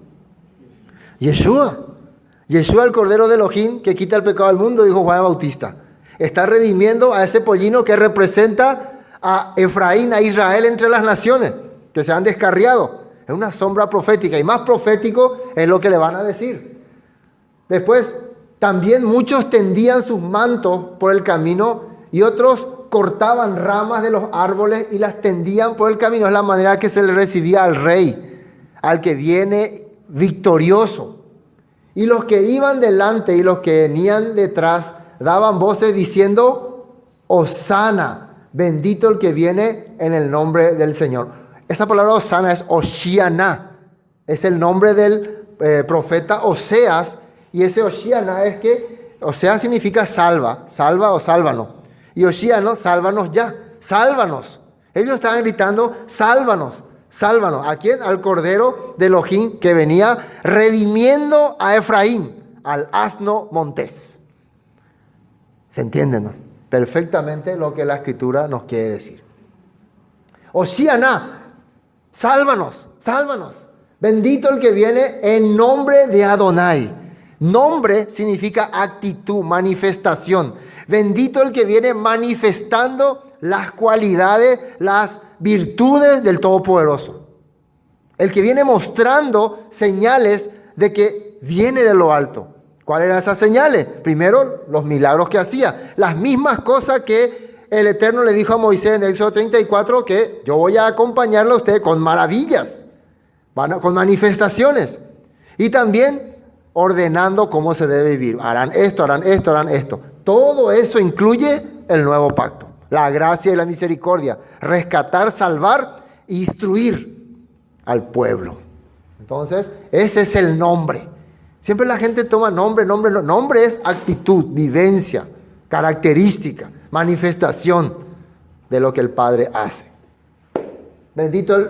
Yeshua. Yeshua, el Cordero de Elohim, que quita el pecado del mundo, dijo Juan Bautista. Está redimiendo a ese pollino que representa a Efraín, a Israel entre las naciones, que se han descarriado. Es una sombra profética, y más profético es lo que le van a decir. Después, también muchos tendían sus mantos por el camino y otros cortaban ramas de los árboles y las tendían por el camino. Es la manera que se le recibía al rey, al que viene victorioso. Y los que iban delante y los que venían detrás daban voces diciendo: Hosana, bendito el que viene en el nombre del Señor. Esa palabra Hosana es Hoshiana, es el nombre del profeta Oseas. Y ese Hoshiana es que Oseas significa salva o sálvanos. Y Hoshiana, sálvanos ya, sálvanos. Ellos estaban gritando: sálvanos, Sálvanos. ¿A quién? Al Cordero de Elohim que venía redimiendo a Efraín, al asno montés. ¿Se entiende, no? Perfectamente lo que la Escritura nos quiere decir. Oshianá, sálvanos, sálvanos. Bendito el que viene en nombre de Adonai. Nombre significa actitud, manifestación. Bendito el que viene manifestando las cualidades, las virtudes del Todopoderoso. El que viene mostrando señales de que viene de lo alto. ¿Cuáles eran esas señales? Primero, los milagros que hacía. Las mismas cosas que el Eterno le dijo a Moisés en Éxodo 34, que yo voy a acompañarle a usted con maravillas, con manifestaciones. Y también ordenando cómo se debe vivir. Harán esto, harán esto, harán esto. Todo eso incluye el nuevo pacto. La gracia y la misericordia. Rescatar, salvar e instruir al pueblo. Entonces, ese es el nombre. Siempre la gente toma nombre. Nombre es actitud, vivencia, característica, manifestación de lo que el Padre hace. Bendito el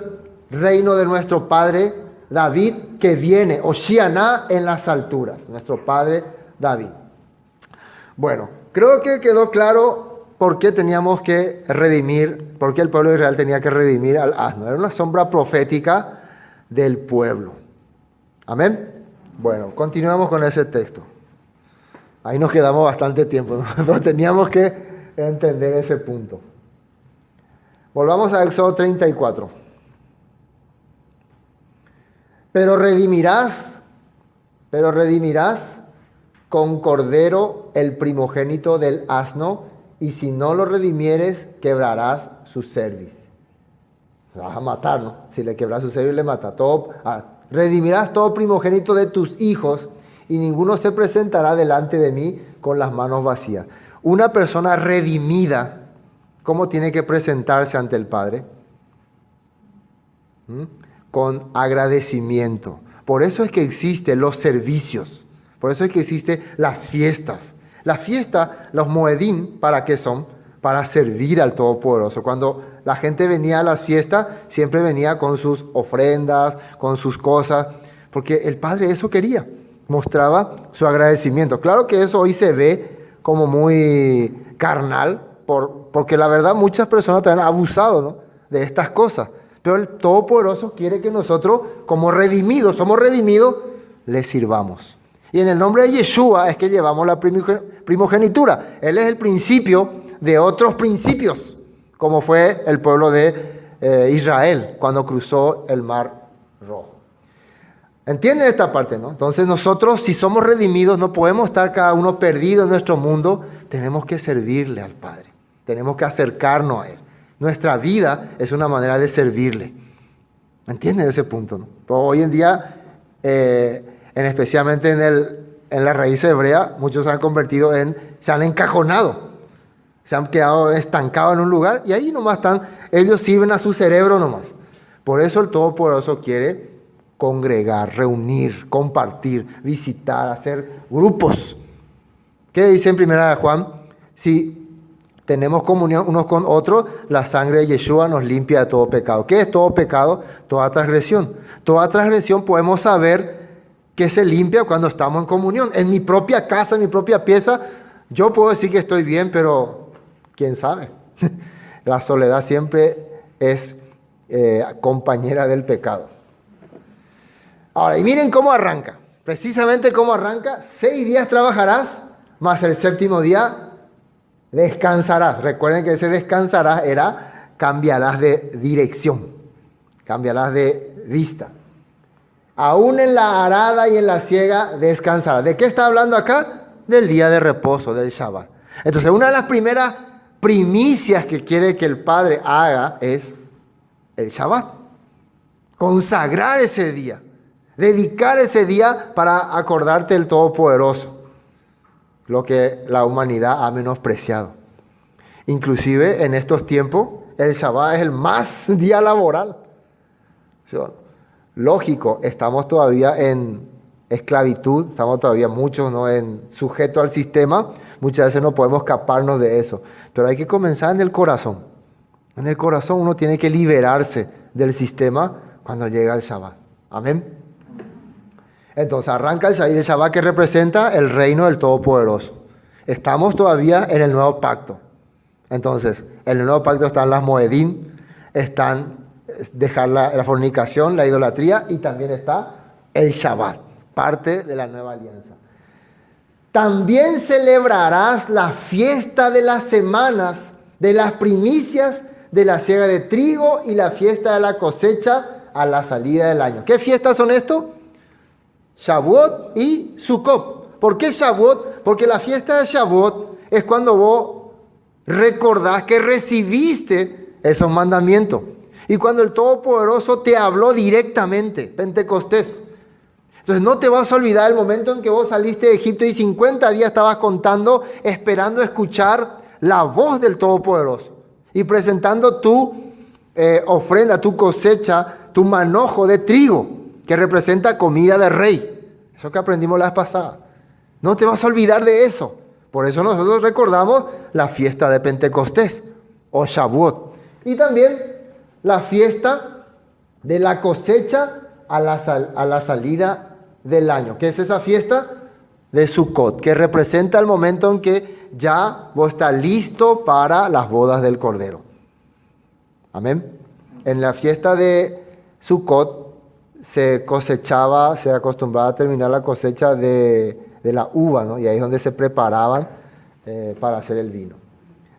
reino de nuestro Padre David que viene, Oshianá en las alturas. Nuestro Padre David. Bueno, creo que quedó claro por qué teníamos que redimir, por qué el pueblo de Israel tenía que redimir al asno. Era una sombra profética del pueblo. Amén. Bueno, continuamos con ese texto. Ahí nos quedamos bastante tiempo, ¿no? Pero teníamos que entender ese punto. Volvamos a Éxodo 34. Pero redimirás con cordero el primogénito del asno, y si no lo redimieres, quebrarás su cerviz. Lo vas a matar, ¿no? Si le quebras su cerviz, le mata. Redimirás todo primogénito de tus hijos, y ninguno se presentará delante de mí con las manos vacías. Una persona redimida, ¿cómo tiene que presentarse ante el Padre? Con agradecimiento. Por eso es que existen los servicios. Por eso es que existen las fiestas. Las fiestas, los moedim, ¿para qué son? Para servir al Todopoderoso. Cuando la gente venía a las fiestas, siempre venía con sus ofrendas, con sus cosas, porque el Padre eso quería. Mostraba su agradecimiento. Claro que eso hoy se ve como muy carnal, porque la verdad muchas personas también han abusado, ¿no?, de estas cosas. Pero el Todopoderoso quiere que nosotros, como redimidos, somos redimidos, le sirvamos. Y en el nombre de Yeshua es que llevamos la primogenitura. Él es el principio de otros principios, como fue el pueblo de Israel cuando cruzó el Mar Rojo. ¿Entienden esta parte, no? Entonces nosotros, si somos redimidos, no podemos estar cada uno perdido en nuestro mundo. Tenemos que servirle al Padre. Tenemos que acercarnos a Él. Nuestra vida es una manera de servirle. ¿Entienden ese punto, no? Pero hoy en día, especialmente en la raíz hebrea, muchos se han encajonado, se han quedado estancados en un lugar y ahí nomás están, ellos sirven a su cerebro nomás. Por eso el Todopoderoso quiere congregar, reunir, compartir, visitar, hacer grupos. ¿Qué dice en 1 Juan? Si tenemos comunión unos con otros, la sangre de Yeshua nos limpia de todo pecado. ¿Qué es todo pecado? Toda transgresión. Toda transgresión podemos saber que se limpia cuando estamos en comunión. En mi propia casa, en mi propia pieza, yo puedo decir que estoy bien, pero ¿quién sabe? La soledad siempre es compañera del pecado. Ahora, y miren cómo arranca. Precisamente cómo arranca. 6 días trabajarás, más el 7º día descansarás. Recuerden que ese descansarás era cambiarás de dirección, cambiarás de vista. Aún en la arada y en la siega descansarás. ¿De qué está hablando acá? Del día de reposo, del Shabbat. Entonces, una de las primeras primicias que quiere que el Padre haga es el Shabbat. Consagrar ese día. Dedicar ese día para acordarte del Todopoderoso. Lo que la humanidad ha menospreciado. Inclusive en estos tiempos, el Shabbat es el más día laboral. ¿Sí? Lógico, estamos todavía en esclavitud, estamos todavía muchos, ¿no?, en sujeto al sistema. Muchas veces no podemos escaparnos de eso. Pero hay que comenzar en el corazón. En el corazón uno tiene que liberarse del sistema cuando llega el Shabbat. Amén. Entonces arranca el Shabbat, que representa el reino del Todopoderoso. Estamos todavía en el nuevo pacto. Entonces, en el nuevo pacto están las moedín, están dejar la fornicación, la idolatría, y también está el Shabbat, parte de la nueva alianza. También celebrarás la fiesta de las semanas, de las primicias, de la siega de trigo y la fiesta de la cosecha a la salida del año. ¿Qué fiestas son esto? Shavuot y Sukkot. ¿Por qué Shavuot? Porque la fiesta de Shavuot es cuando vos recordás que recibiste esos mandamientos. Y cuando el Todopoderoso te habló directamente, Pentecostés. Entonces no te vas a olvidar el momento en que vos saliste de Egipto y 50 días estabas contando, esperando escuchar la voz del Todopoderoso. Y presentando tu ofrenda, tu cosecha, tu manojo de trigo, que representa comida de rey. Eso que aprendimos la vez pasada. No te vas a olvidar de eso. Por eso nosotros recordamos la fiesta de Pentecostés o Shavuot. Y también la fiesta de la cosecha a la salida del año. ¿Qué es esa fiesta? De Sukkot, que representa el momento en que ya vos estás listo para las bodas del Cordero. Amén. En la fiesta de Sukkot se cosechaba, se acostumbraba a terminar la cosecha de la uva, ¿no? Y ahí es donde se preparaban para hacer el vino.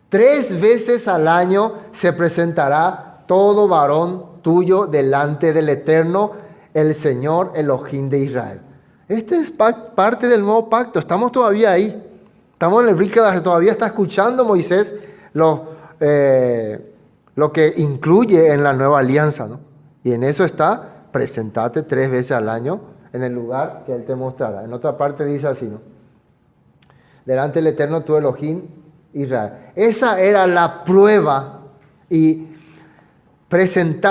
3 veces al año se presentará todo varón tuyo delante del Eterno, el Señor Elohim de Israel. Este es parte del nuevo pacto. Estamos todavía ahí. Estamos en el Bríquedas, todavía está escuchando Moisés lo que incluye en la nueva alianza, ¿no? Y en eso está, presentate 3 veces al año en el lugar que Él te mostrará. En otra parte dice así, ¿no? Delante del Eterno tu Elohim Israel. Esa era la prueba. Y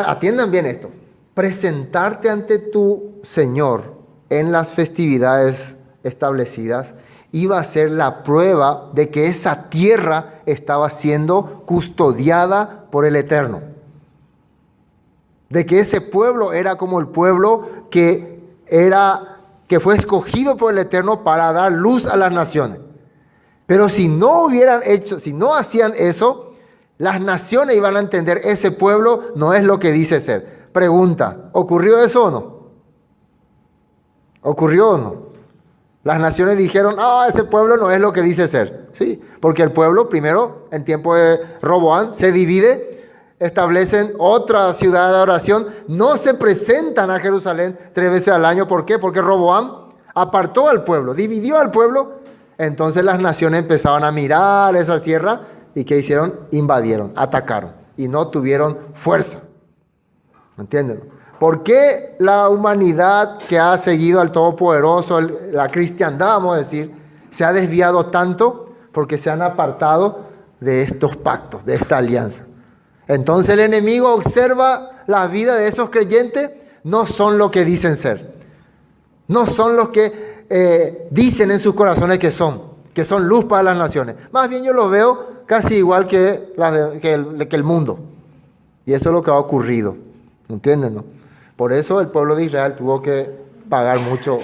atiendan bien esto, presentarte ante tu Señor en las festividades establecidas iba a ser la prueba de que esa tierra estaba siendo custodiada por el Eterno. De que ese pueblo era como el pueblo que fue escogido por el Eterno para dar luz a las naciones. Pero si no hacían eso, las naciones iban a entender, ese pueblo no es lo que dice ser. Pregunta, ¿ocurrió eso o no? ¿Ocurrió o no? Las naciones dijeron, ese pueblo no es lo que dice ser. Sí, porque el pueblo primero, en tiempo de Roboam, se divide, establecen otra ciudad de adoración, no se presentan a Jerusalén 3 veces al año. ¿Por qué? Porque Roboam apartó al pueblo, dividió al pueblo. Entonces las naciones empezaban a mirar esa tierra. ¿Y qué hicieron? Invadieron, atacaron y no tuvieron fuerza. ¿Entienden? ¿Por qué la humanidad que ha seguido al Todopoderoso, la cristiandad, vamos a decir, se ha desviado tanto? Porque se han apartado de estos pactos, de esta alianza. Entonces el enemigo observa la vida de esos creyentes, no son lo que dicen ser. No son los que dicen en sus corazones que son luz para las naciones. Más bien yo los veo casi igual que el mundo. Y eso es lo que ha ocurrido. ¿Entienden? ¿No? Por eso el pueblo de Israel tuvo que pagar mucho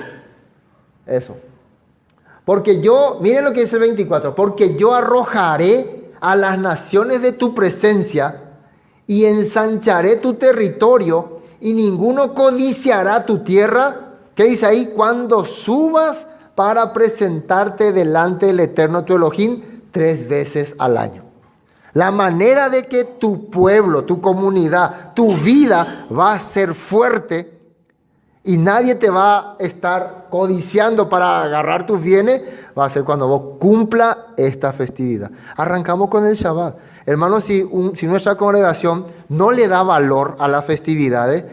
eso. Porque miren lo que dice el 24, porque yo arrojaré a las naciones de tu presencia y ensancharé tu territorio y ninguno codiciará tu tierra. ¿Qué dice ahí? Cuando subas para presentarte delante del Eterno tu Elohim 3 veces al año. La manera de que tu pueblo, tu comunidad, tu vida va a ser fuerte y nadie te va a estar codiciando para agarrar tus bienes, va a ser cuando vos cumpla esta festividad. Arrancamos con el Shabbat. Hermanos, si nuestra congregación no le da valor a las festividades,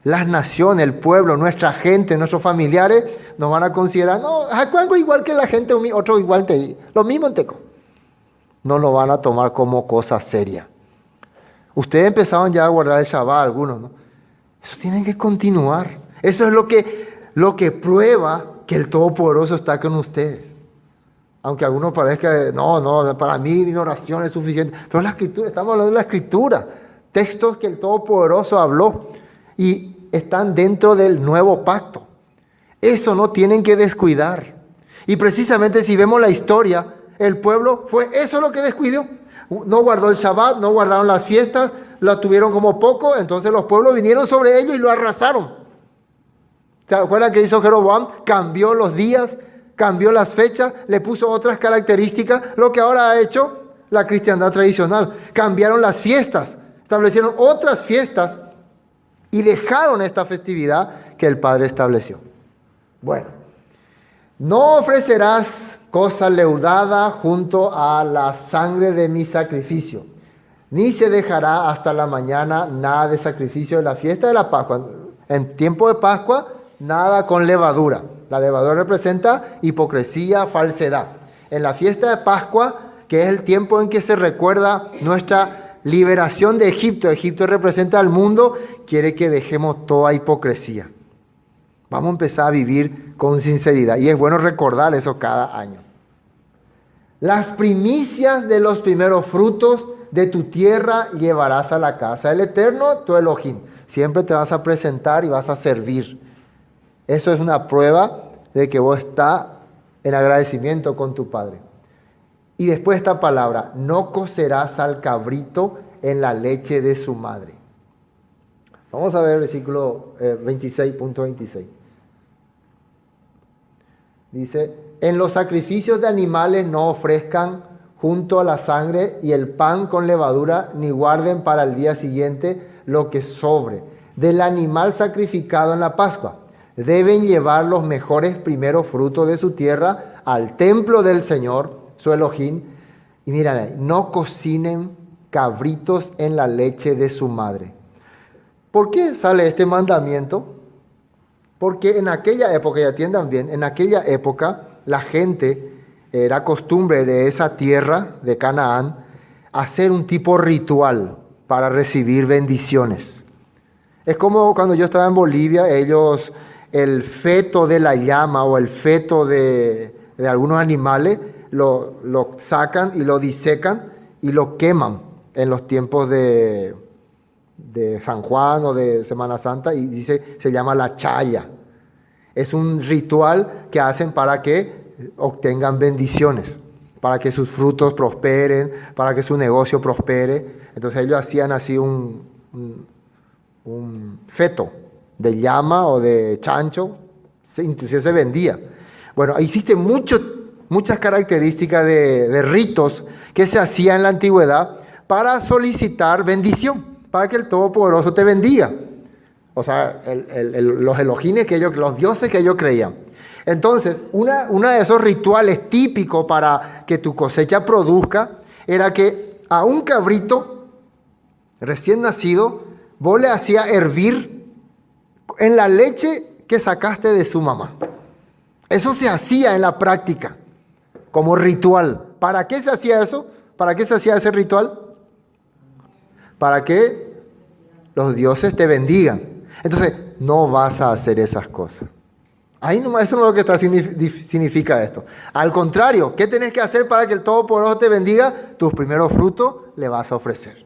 las naciones, el pueblo, nuestra gente, nuestros familiares nos van a considerar, algo igual que la gente, otro igual, lo mismo en Teco. No lo van a tomar como cosa seria. Ustedes empezaron ya a guardar el Shabbat, algunos, ¿no? Eso tiene que continuar. Eso es lo que prueba que el Todopoderoso está con ustedes. Aunque a algunos parezca, no, para mí mi oración es suficiente. Pero la Escritura, estamos hablando de la Escritura. textos que el Todopoderoso habló y están dentro del nuevo pacto. Eso no tienen que descuidar. Y precisamente si vemos la historia, el pueblo fue eso lo que descuidó. No guardó el Shabbat, no guardaron las fiestas, lo tuvieron como poco, entonces los pueblos vinieron sobre ellos y lo arrasaron. ¿Se acuerdan que hizo Jeroboam? Cambió los días, cambió las fechas, le puso otras características, lo que ahora ha hecho la cristiandad tradicional. Cambiaron las fiestas, establecieron otras fiestas y dejaron esta festividad que el Padre estableció. Bueno, no ofrecerás cosa leudada junto a la sangre de mi sacrificio, ni se dejará hasta la mañana nada de sacrificio de la fiesta de la Pascua. En tiempo de Pascua, nada con levadura. La levadura representa hipocresía, falsedad. En la fiesta de Pascua, que es el tiempo en que se recuerda nuestra liberación de Egipto. Egipto representa al mundo, quiere que dejemos toda hipocresía. Vamos a empezar a vivir con sinceridad y es bueno recordar eso cada año. Las primicias de los primeros frutos de tu tierra llevarás a la casa del Eterno, tu Elohim. Siempre te vas a presentar y vas a servir. Eso es una prueba de que vos estás en agradecimiento con tu Padre. Y después esta palabra, no cocerás al cabrito en la leche de su madre. Vamos a ver el versículo 26.26. Dice, en los sacrificios de animales no ofrezcan junto a la sangre y el pan con levadura, ni guarden para el día siguiente lo que sobre del animal sacrificado en la Pascua. Deben llevar los mejores primeros frutos de su tierra al templo del Señor, su Elohim. Y miren, no cocinen cabritos en la leche de su madre. ¿Por qué sale este mandamiento? Porque en aquella época, y atiendan bien, en aquella época la gente, era costumbre de esa tierra de Canaán, hacer un tipo ritual para recibir bendiciones. Es como cuando yo estaba en Bolivia, ellos, el feto de la llama o el feto de algunos animales, lo sacan y lo disecan y lo queman en los tiempos de San Juan o de Semana Santa y se llama la chaya. Es un ritual que hacen para que obtengan bendiciones, para que sus frutos prosperen, para que su negocio prospere. Entonces ellos hacían así un feto de llama o de chancho, inclusive se vendía. Bueno, existen muchas características de ritos que se hacían en la antigüedad para solicitar bendición, para que el Todopoderoso te bendiga. O sea, los Elohines los dioses que ellos creían. Entonces, una de esos rituales típicos para que tu cosecha produzca era que a un cabrito recién nacido vos le hacías hervir en la leche que sacaste de su mamá. Eso se hacía en la práctica, como ritual. ¿Para qué se hacía eso? ¿Para qué se hacía ese ritual? Para que los dioses te bendigan. Entonces, no vas a hacer esas cosas. Ahí nomás, eso no es lo que significa esto. Al contrario, ¿qué tenés que hacer para que el Todopoderoso te bendiga? Tus primeros frutos le vas a ofrecer.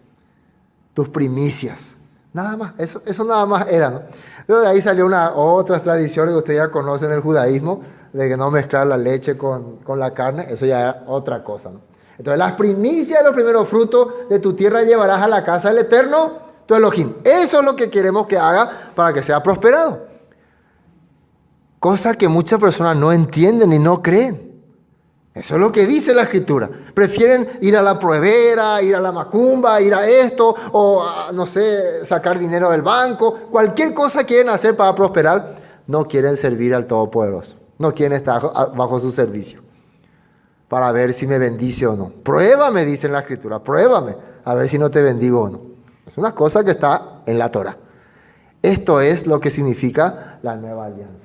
Tus primicias. Nada más, eso nada más era, ¿no? Pero de ahí salió otras tradiciones que ustedes ya conocen en el judaísmo, de que no mezclar la leche con la carne, eso ya era otra cosa, ¿no? Entonces, las primicias de los primeros frutos de tu tierra llevarás a la casa del Eterno, tu Elohim. Eso es lo que queremos que haga para que sea prosperado. Cosa que muchas personas no entienden y no creen. Eso es lo que dice la Escritura. Prefieren ir a la pruebera, ir a la macumba, ir a esto, o no sé, sacar dinero del banco. Cualquier cosa quieren hacer para prosperar. No quieren servir al Todopoderoso. No quieren estar bajo su servicio. Para ver si me bendice o no. Pruébame, dice en la Escritura. Pruébame, a ver si no te bendigo o no. Es una cosa que está en la Torah. Esto es lo que significa la nueva alianza.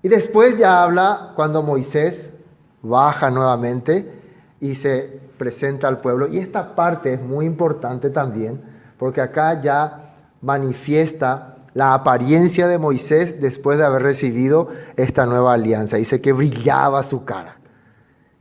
Y después ya habla cuando Moisés baja nuevamente y se presenta al pueblo. Y esta parte es muy importante también, porque acá ya manifiesta la apariencia de Moisés después de haber recibido esta nueva alianza. Dice que brillaba su cara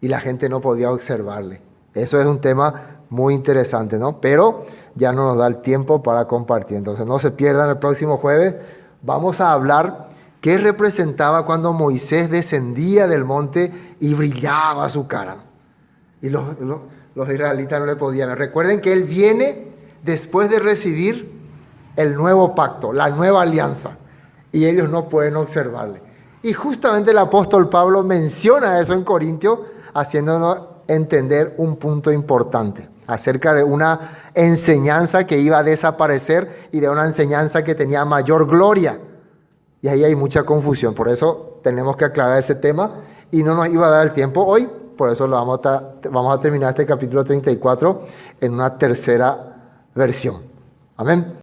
y la gente no podía observarle. Eso es un tema muy interesante, ¿no? Pero ya no nos da el tiempo para compartir. Entonces no se pierdan el próximo jueves. Vamos a hablar qué representaba cuando Moisés descendía del monte y brillaba su cara. Y los israelitas no le podían ver. Recuerden que él viene después de recibir el nuevo pacto, la nueva alianza. Y ellos no pueden observarle. Y justamente el apóstol Pablo menciona eso en Corintios, haciéndonos entender un punto importante acerca de una enseñanza que iba a desaparecer y de una enseñanza que tenía mayor gloria. Y ahí hay mucha confusión. Por eso tenemos que aclarar ese tema y no nos iba a dar el tiempo hoy. Por eso vamos a terminar este capítulo 34 en una tercera versión. Amén.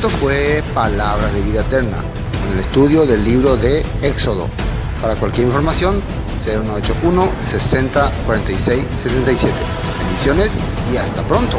Esto fue Palabras de Vida Eterna, con el estudio del libro de Éxodo. Para cualquier información, 0981 60 46 77. Bendiciones y hasta pronto.